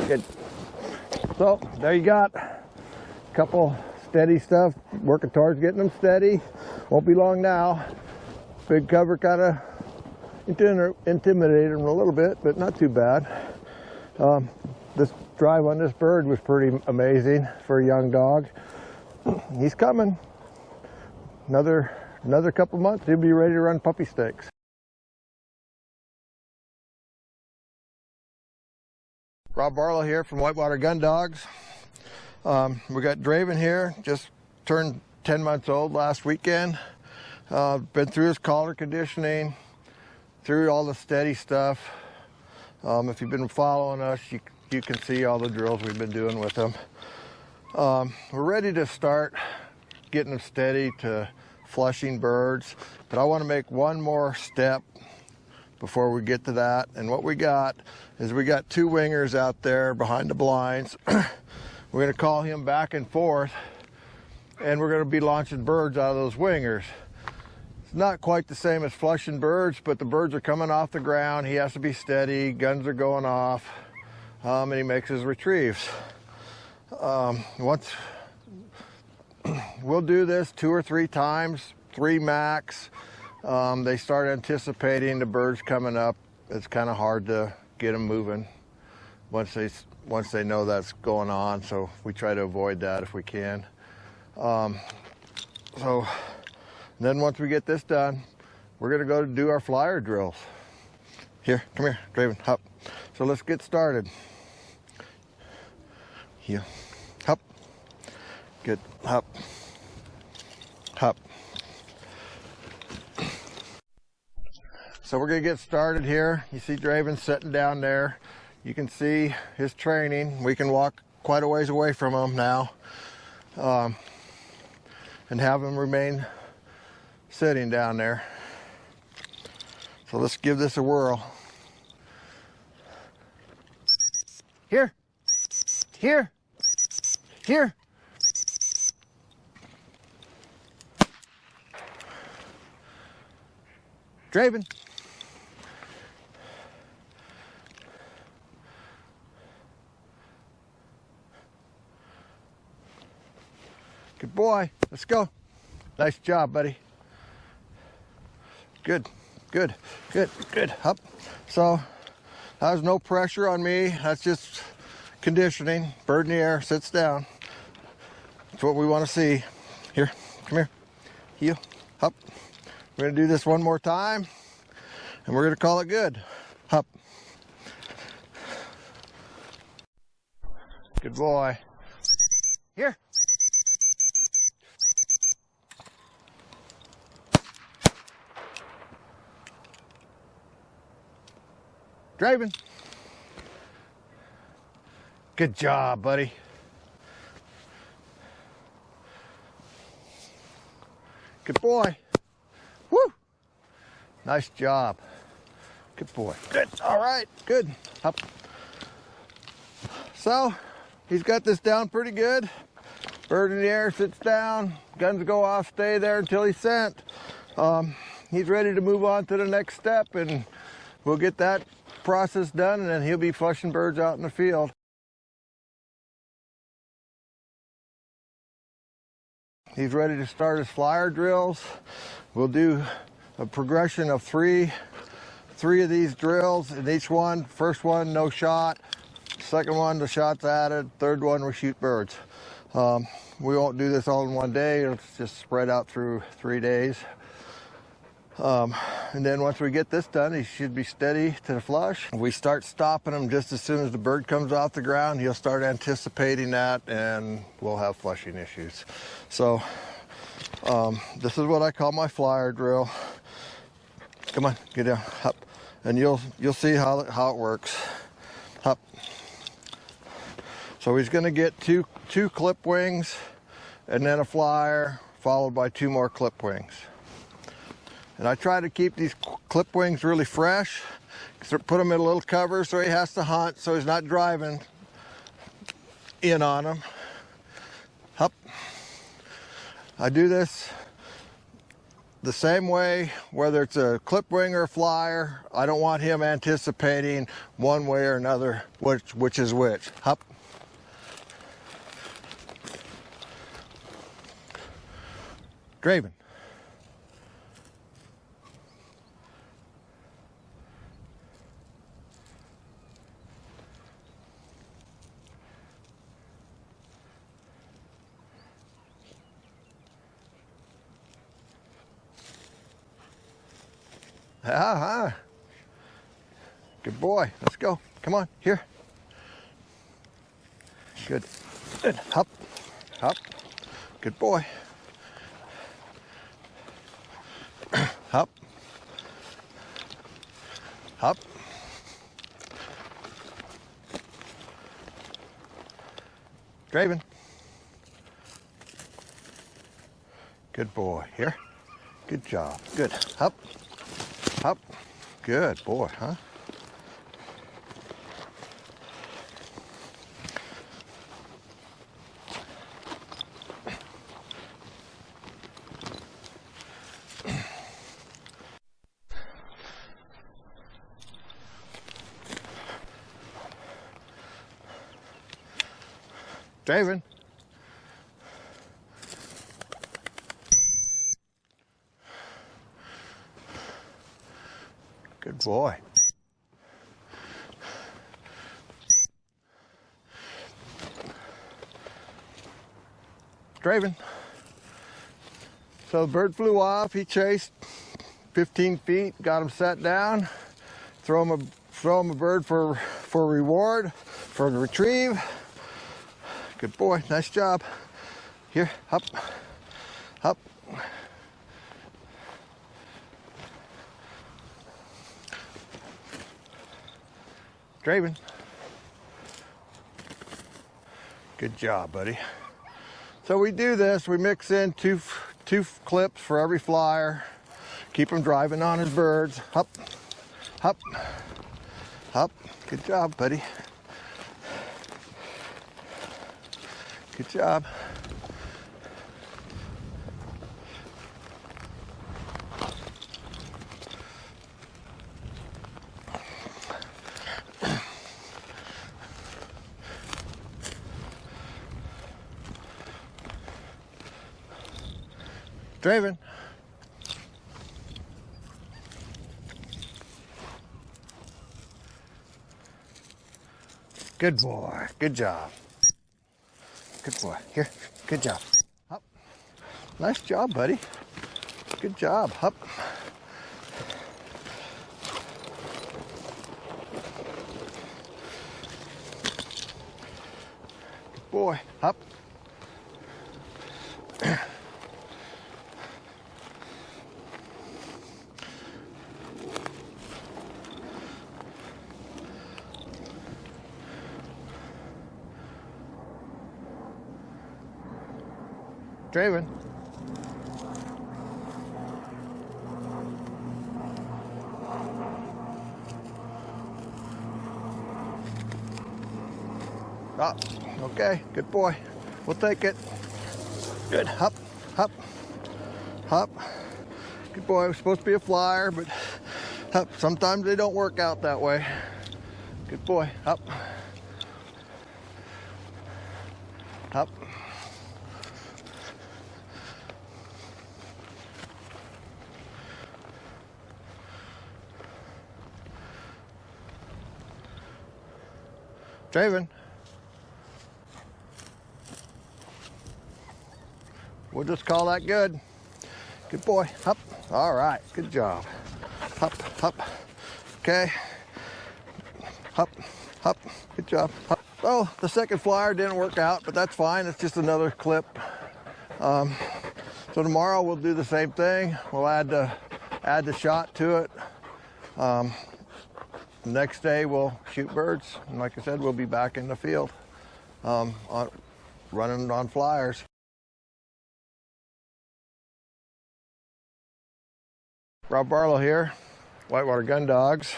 Good. So there you got a couple steady stuff, working towards getting them steady. Won't be long now. Big cover kind of intimidated them a little bit, but not too bad. This drive on this bird was pretty amazing for a young dog. He's coming. Another couple months, he'll be ready to run puppy stakes. Rob Barlow here from Whitewater Gundogs. We got Draven here, just turned 10 months old last weekend. Been through his collar conditioning, through all the steady stuff. If you've been following us, you can see all the drills we've been doing with him. We're ready to start getting him steady to flushing birds, but I want to make one more step before we get to that. And what we got is we got two wingers out there behind the blinds. We're going to call him back and forth, and we're going to be launching birds out of those wingers. It's not quite the same as flushing birds, but the birds are coming off the ground. He has to be steady, guns are going off, and he makes his retrieves. We'll do this 2 or 3 times, 3 max. They start anticipating the birds coming up. It's kind of hard to get them moving once they know that's going on, so we try to avoid that if we can. So then once we get this done, we're going to go do our flyer drills. Here, come here, Draven, hop. So let's get started. Here, hop. Good, hop. Hop. So we're going to get started here. You see Draven sitting down there. You can see his training. We can walk quite a ways away from him now, and have him remain sitting down there. So let's give this a whirl. Here, here, here. Draven. Good boy. Let's go. Nice job, buddy. Good, good, good, good. Up. So that was no pressure on me. That's just conditioning. Bird in the air, sits down. That's what we want to see. Here, come here. Heel, up. We're gonna do this one more time, and we're gonna call it good. Up. Good boy. Here. Draven. Good job, buddy. Good boy. Woo! Nice job. Good boy. Good. All right. Good. Up. So, he's got this down pretty good. Bird in the air, sits down. Guns go off, stay there until he's sent. He's ready to move on to the next step, and we'll get that process done, and then he'll be flushing birds out in the field. He's ready to start his flyer drills. We'll do a progression of three of these drills, and each one, first one, no shot. Second one, the shot's added. Third one, we shoot birds. We won't do this all in one day. It's just spread out through 3 days. And then once we get this done, he should be steady to the flush. We start stopping him just as soon as the bird comes off the ground. He'll start anticipating that, and we'll have flushing issues. So this is what I call my flyer drill. Come on, get down, up, and you'll see how it works. Up. So he's going to get two clip wings, and then a flyer, followed by 2 more clip wings. And I try to keep these clip wings really fresh. Put them in a little cover so he has to hunt, so he's not driving in on them. Up. I do this the same way, whether it's a clip wing or a flyer. I don't want him anticipating one way or another which is which. Up. Draven. Good boy. Let's go. Come on, here. Good. Good. Up. Up. Good boy. Up. Up. Draven. Good boy. Here. Good job. Good. Up. Up. Good boy, huh? Draven. Good boy. Draven. So the bird flew off. He chased 15 feet, got him set down. Throw him a bird for reward, for the retrieve. Good boy, nice job. Here, up, up. Draven. Good job, buddy. So we do this, we mix in two clips for every flyer. Keep him driving on his birds. Up, up, up. Good job, buddy. Good job. Draven. Good boy. Good job. Good boy. Here. Good job. Up. Nice job, buddy. Good job. Up. Good boy. Up. Draven. Ah, okay, good boy. We'll take it. Good. Hop, hop, hop. Good boy. It was supposed to be a flyer, but hop. Sometimes they don't work out that way. Good boy. Hop. Hop. Draven. We'll just call that good. Good boy. Up. All right. Good job. Up, up. Okay. Up, up. Good job. Up. Oh, the second flyer didn't work out, but that's fine. It's just another clip. So tomorrow we'll do the same thing. We'll add the shot to it. Next day we'll shoot birds, and like I said, we'll be back in the field running on flyers. Rob Barlow here, Whitewater Gundogs,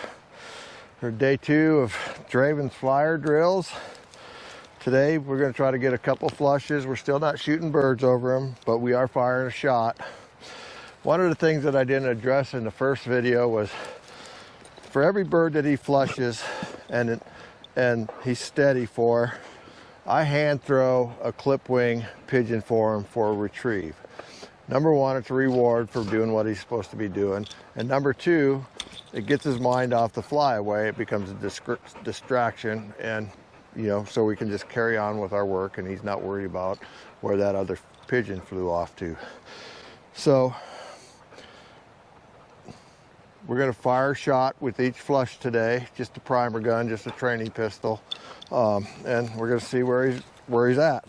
for day 2 of DRAVEN's flyer drills. Today we're going to try to get a couple flushes. We're still not shooting birds over them, but we are firing a shot. One of the things that I didn't address in the first video was, for every bird that he flushes and he's steady for, I hand throw a clip wing pigeon for him for a retrieve. Number one, it's a reward for doing what he's supposed to be doing. And number two, it gets his mind off the flyaway. It becomes a distraction, and so we can just carry on with our work, and he's not worried about where that other pigeon flew off to. So we're going to fire a shot with each flush today, just a primer gun, just a training pistol, and we're going to see where he's at.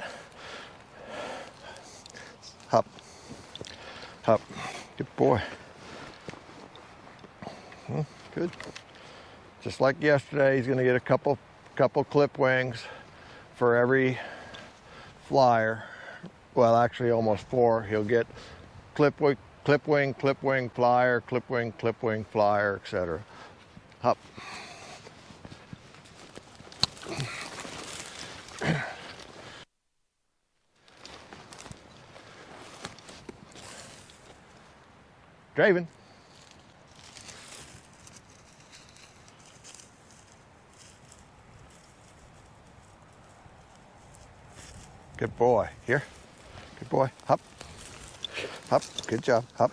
Hop, hop, good boy. Good. Just like yesterday, he's going to get a couple clip wings for every flyer. Well, actually, almost 4. He'll get clip wing, flyer, clip wing, flyer, etc. Hop. Draven. Good boy. Here. Good boy. Hop. Hop. Good job. Hop.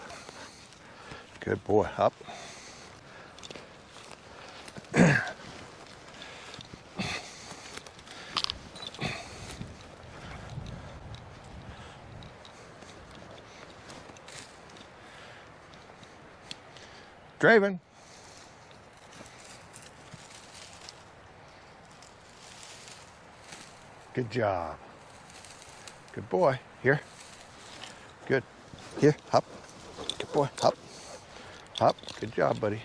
Good boy. Hop. Draven. Good job. Good boy. Here. Good. Here. Hop. Good boy. Hop. Hop. Good job, buddy.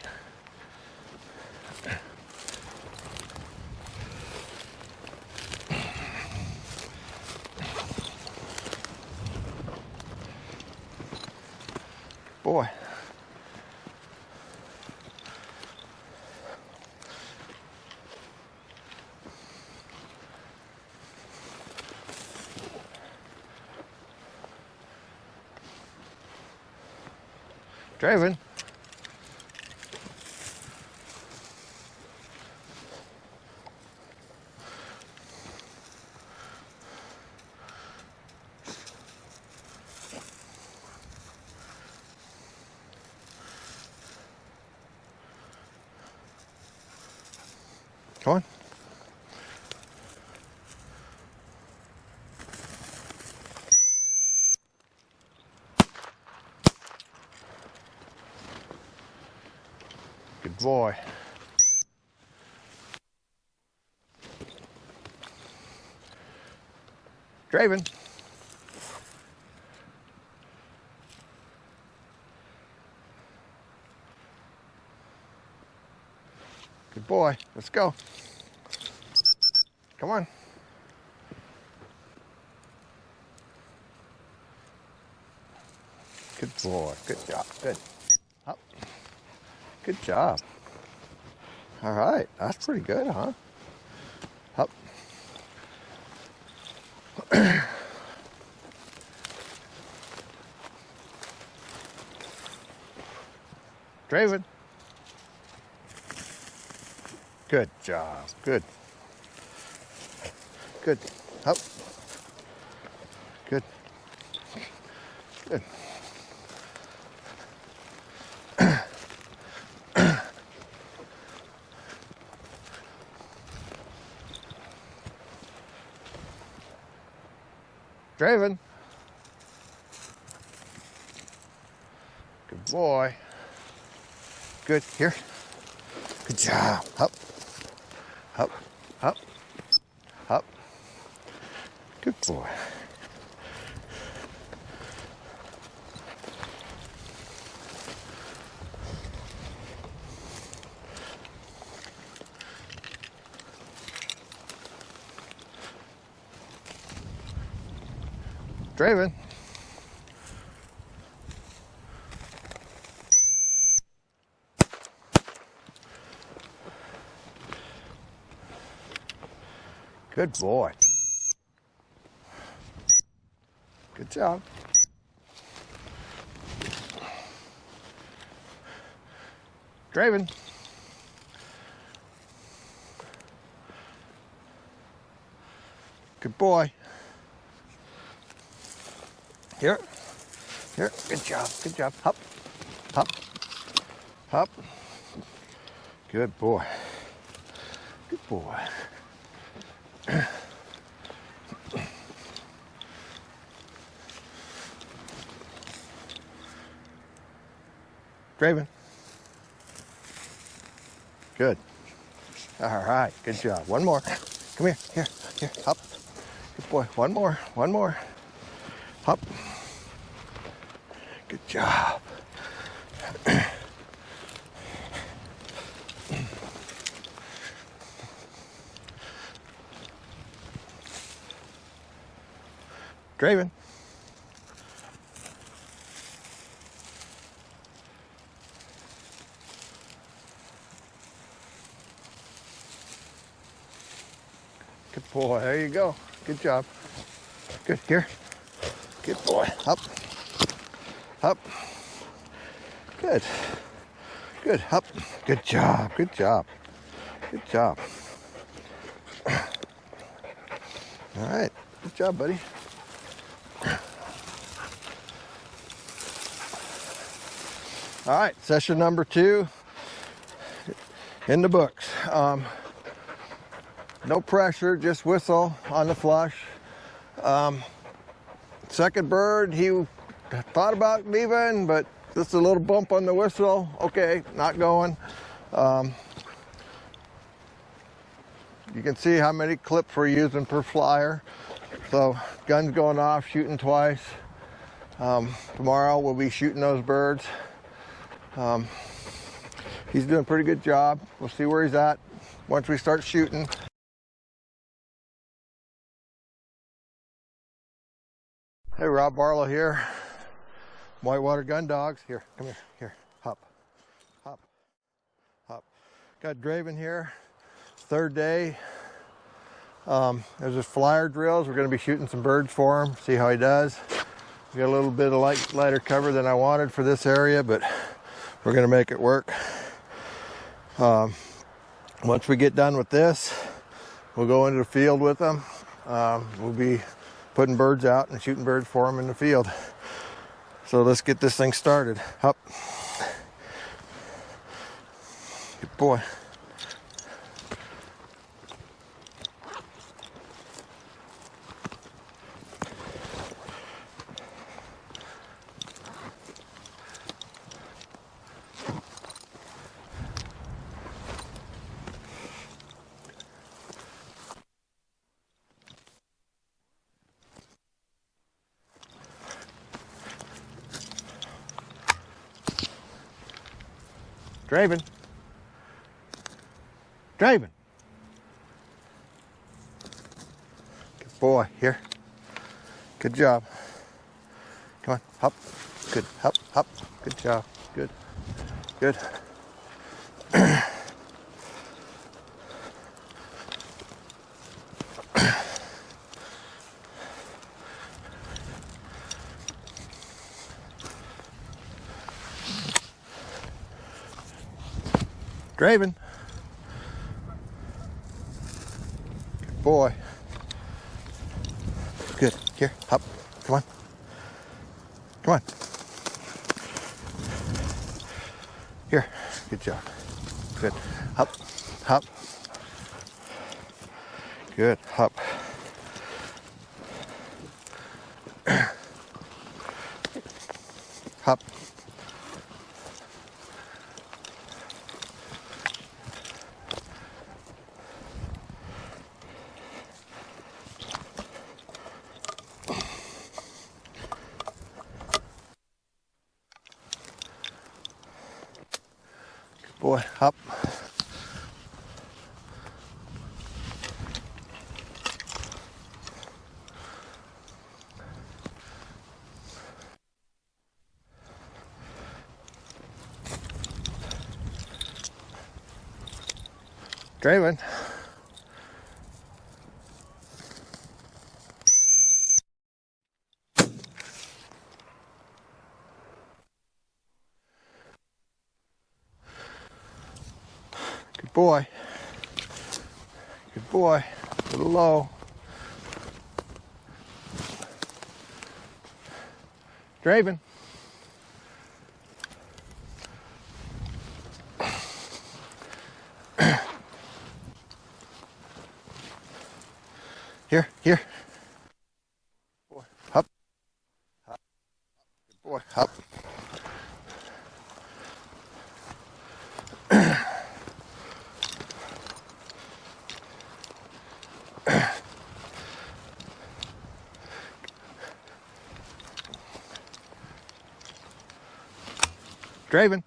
Boy. Draven. Come on. Good boy. Draven. Good boy. Let's go. Come on. Good boy. Good job. Good. Up. Good job. All right. That's pretty good, huh? Up. Draven. Good job. Good. Good. Up. Good. Good. Draven. Good boy. Good. Here. Good job. Up. Up. Up. Up. Good boy. Draven. Good boy. Good job. Draven. Good boy. Here. Here. Good job. Good job. Hop. Hop. Hop. Good boy. Good boy. Draven. Good. All right. Good job. One more. Come here. Here. Here. Hop. Good boy. One more. One more. Hop. Good job. Draven. Good boy. There you go. Good job. Good. Here. Good boy. Up. Up. Good. Good. Up. Good job. Good job. Good job. All right. Good job, buddy. All right. Session number 2 in the books. No pressure, just whistle on the flush. Second bird, he thought about leaving, but just a little bump on the whistle. Okay, not going. You can see how many clips we're using per flyer. So gun's going off, shooting twice. Tomorrow we'll be shooting those birds. He's doing a pretty good job. We'll see where he's at once we start shooting. Hey, Rob Barlow here. Whitewater Gundogs. Here, come here, here. Hop, hop, hop. Got Draven here. Third day. There's his flyer drills. We're going to be shooting some birds for him. See how he does. We got a little bit of lighter cover than I wanted for this area, but we're going to make it work. Once we get done with this, we'll go into the field with them. We'll be putting birds out and shooting birds for them in the field. So let's get this thing started. Up. Good boy. Draven. Draven. Good boy. Here. Good job. Come on. Hop. Good. Hop. Hop. Good job. Good. Good. Draven. Good boy. Good. Here, hop. Come on. Come on. Here. Good job. Good. Hop. Hop. Good. Hop. Hop. Boy, hop. Draven. Good boy. Good boy. A little low. Draven. Here, here. Boy, hop. Hop. Good boy, hop. Draven.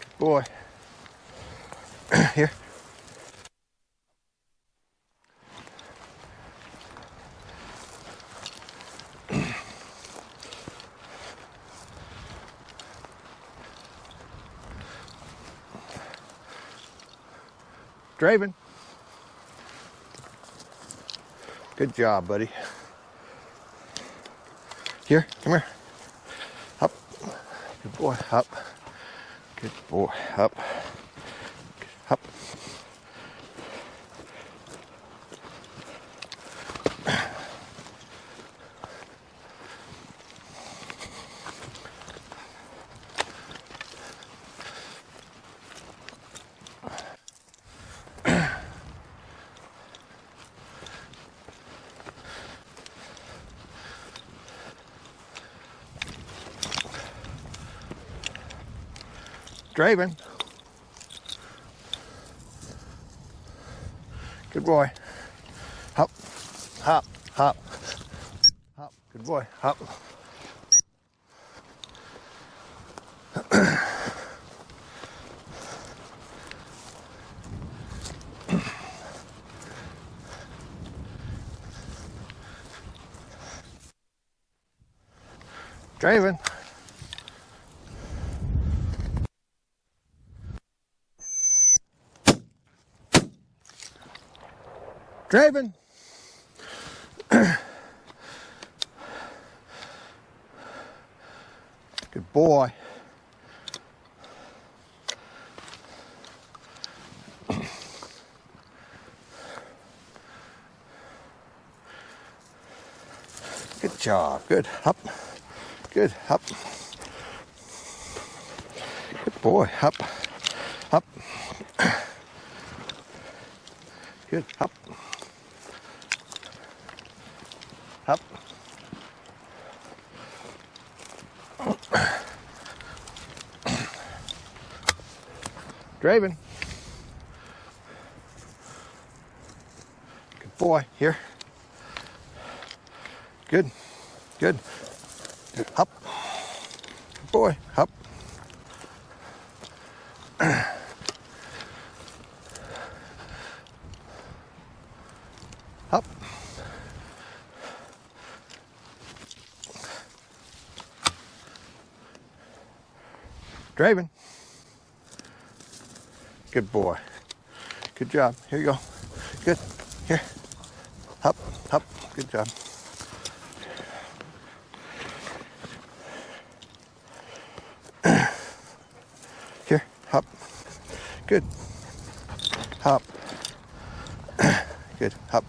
Good boy. Here. Draven. Good job, buddy. Here, come here. Up. Good boy, up. Good boy, up. Up. Draven. Good boy. Hop, hop, hop, hop. Good boy. Hop. Draven. Draven. Good boy. Good job. Good. Up. Good. Up. Good boy. Up. Up. Good. Up. Up. Draven. Good boy. Here. Good. Good. Up. Good boy. Hop. Hop. Draven. Good boy. Good job. Here you go. Good. Here. Hop. Hop. Good job. Here. Hop. Good. Hop. Good. Hop.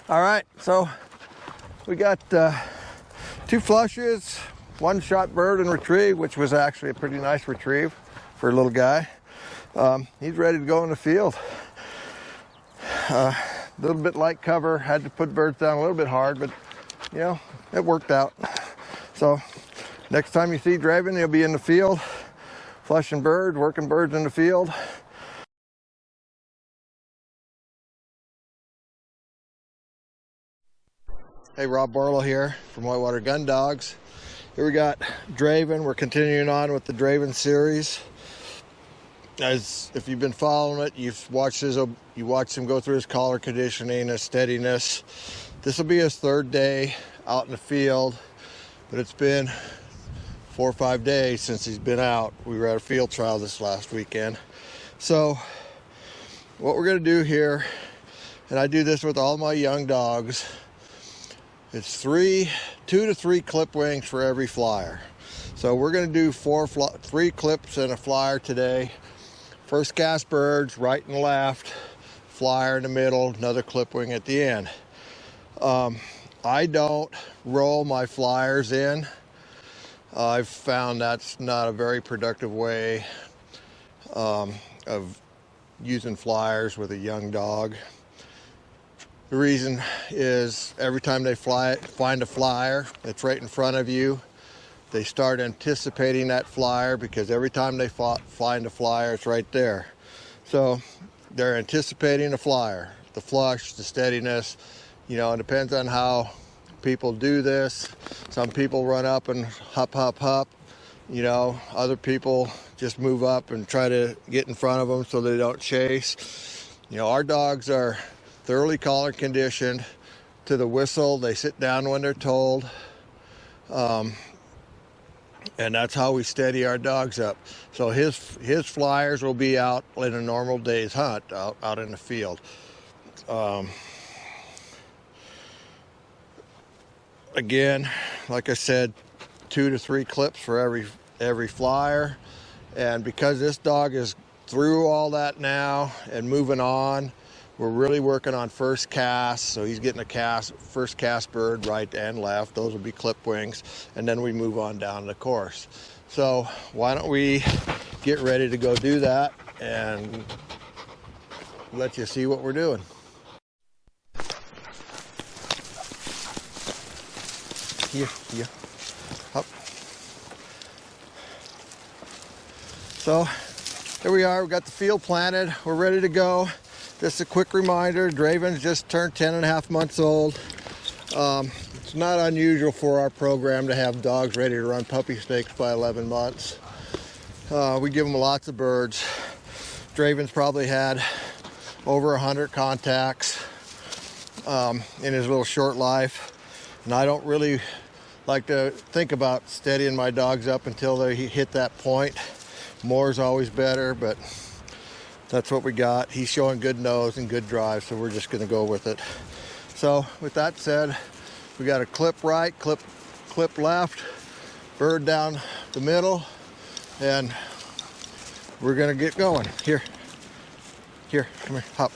All right, so we got 2 flushes, 1 shot bird and retrieve, which was actually a pretty nice retrieve for a little guy. He's ready to go in the field. A little bit light cover, had to put birds down a little bit hard, but you know, it worked out. So next time you see Draven, he'll be in the field, flushing birds, working birds in the field. Hey, Rob Barlow here from Whitewater Gundogs. Here we got Draven. We're continuing on with the Draven series. As if you've been following it, you watched him go through his collar conditioning, his steadiness. This will be his 3rd day out in the field, but it's been 4 or 5 days since he's been out. We were at a field trial this last weekend. So what we're gonna do here, and I do this with all my young dogs, it's 2 to 3 clip wings for every flyer. So we're going to do 3 clips and a flyer today. First cast birds, right and left, flyer in the middle, another clip wing at the end. I don't roll my flyers in. I've found that's not a very productive way of using flyers with a young dog. The reason is every time they find a flyer that's right in front of you, they start anticipating that flyer because every time they find a flyer, it's right there. So they're anticipating a flyer, the flush, the steadiness. You know, it depends on how people do this. Some people run up and hop, hop, hop. You know, other people just move up and try to get in front of them so they don't chase. You know, our dogs are thoroughly collar conditioned to the whistle. They sit down when they're told. And that's how we steady our dogs up. So his flyers will be out in a normal day's hunt, out in the field. Again, like I said, 2 to 3 clips for every flyer. And because this dog is through all that now and moving on, we're really working on first cast, so he's getting first cast bird right and left. Those will be clip wings, and then we move on down the course. So why don't we get ready to go do that and let you see what we're doing. Here, up. So here we are, we've got the field planted, we're ready to go. Just a quick reminder, Draven's just turned 10.5 months old. It's not unusual for our program to have dogs ready to run puppy stakes by 11 months. We give them lots of birds. Draven's probably had over 100 contacts in his little short life. And I don't really like to think about steadying my dogs up until they hit that point. More's always better, but that's what we got. He's showing good nose and good drive, so we're just gonna go with it. So with that said, we got a clip right, clip left, bird down the middle, and we're gonna get going. Here, come here, hop.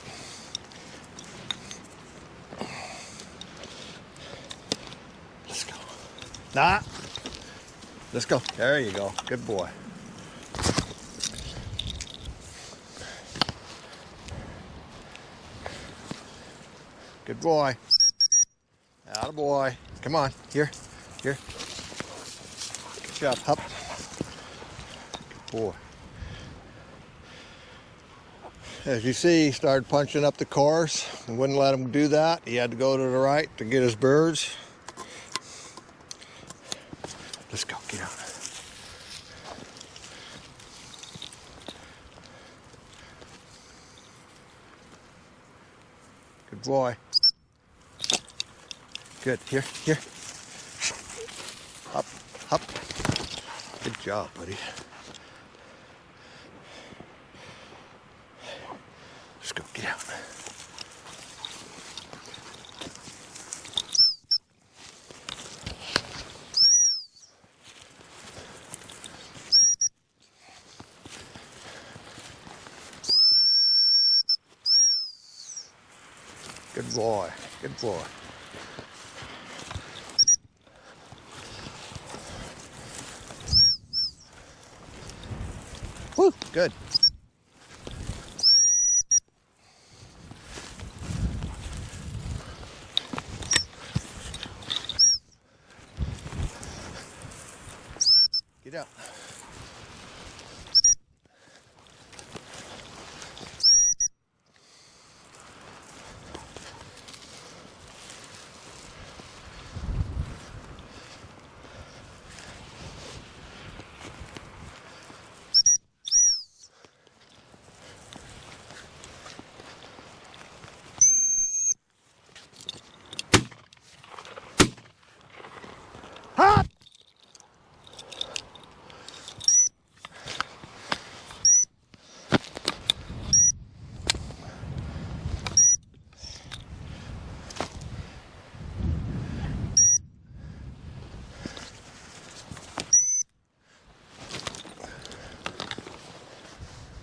Let's go. Nah, let's go. There you go, good boy. Good boy. Atta boy. Come on. Here. Good job. Up. Good boy. As you see, he started punching up the course and wouldn't let him do that. He had to go to the right to get his birds. Let's go, get out. Good boy. Good, here, here. Up, up. Good job, buddy. Let's go, get out. Good boy, good boy. Woo, good. Get out. Hop!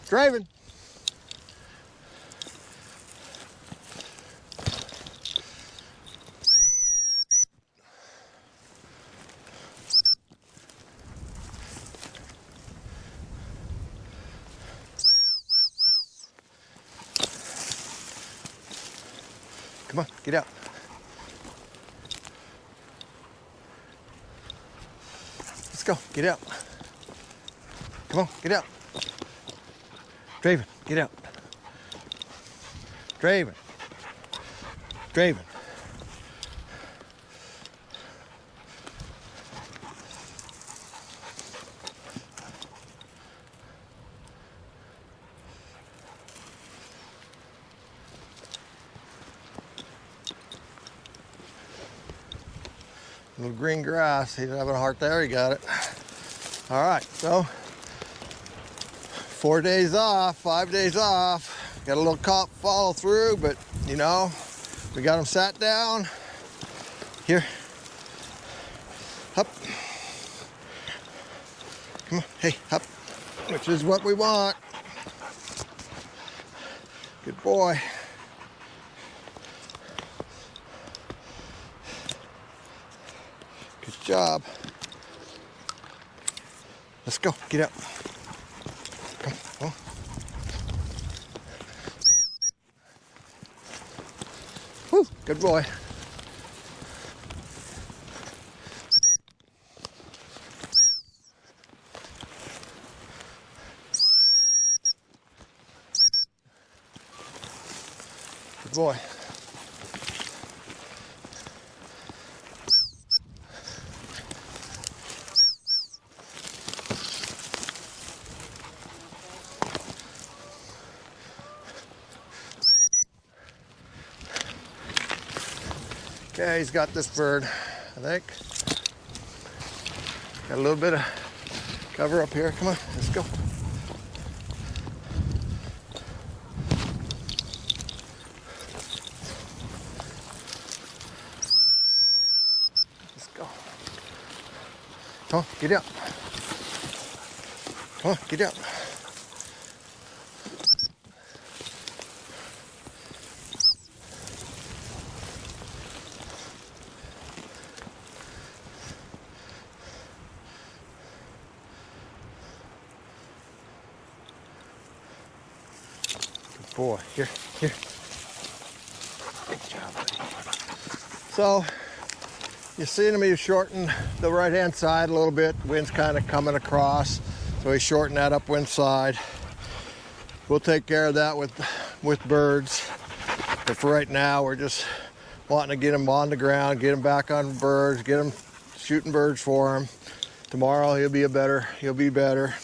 Draven. Come on, get out. Let's go, get out. Come on, get out. Draven, get out. Draven. Draven. Little green grass. He's having a heart there. He got it. All right, so 4 days off, 5 days off. Got a little cop follow through, but you know, we got him sat down. Here. Up. Come on, hey, up. Which is what we want. Good boy. Good job. Let's go, get out. Come on. Woo, good boy. Good boy. Okay, he's got this bird, I think. Got a little bit of cover up here. Come on, let's go. Let's go. Come on, get out. Come on, get out. Boy, here. Good job, buddy. So, you're seeing him, he's shortened the right-hand side a little bit. Wind's kind of coming across, so he's shortened that upwind side. We'll take care of that with with birds. But for right now, we're just wanting to get him on the ground, get him back on birds, get him shooting birds for him. Tomorrow he'll be better.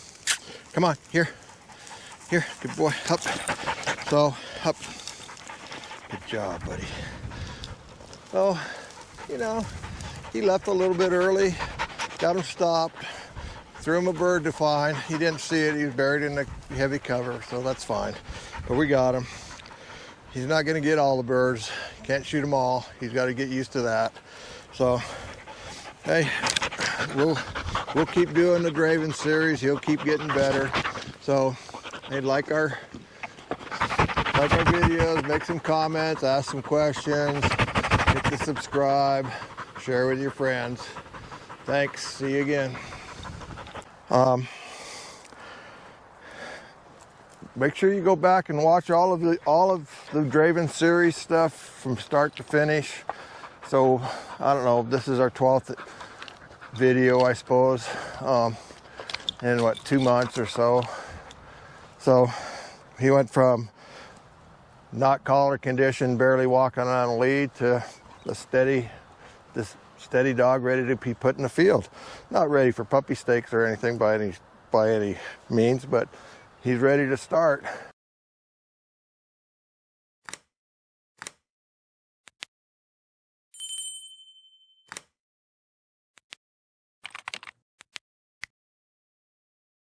Come on, here, good boy, up. So, up. Good job, buddy. So, you know, he left a little bit early, got him stopped, threw him a bird to find. He didn't see it, he was buried in the heavy cover, so that's fine. But we got him. He's not gonna get all the birds. Can't shoot them all. He's got to get used to that. So, hey, we'll keep doing the DRAVEN series. He'll keep getting better. So, hey, like our videos, make some comments, ask some questions, hit the subscribe, share with your friends. Thanks. See you again. Make sure you go back and watch all of the DRAVEN series stuff from start to finish. So I don't know, this is our 12th video, I suppose, in what, 2 months or so. So he went from not collar condition, barely walking on a lead, to this steady dog ready to be put in the field. Not ready for puppy stakes or anything by any means, but he's ready to start.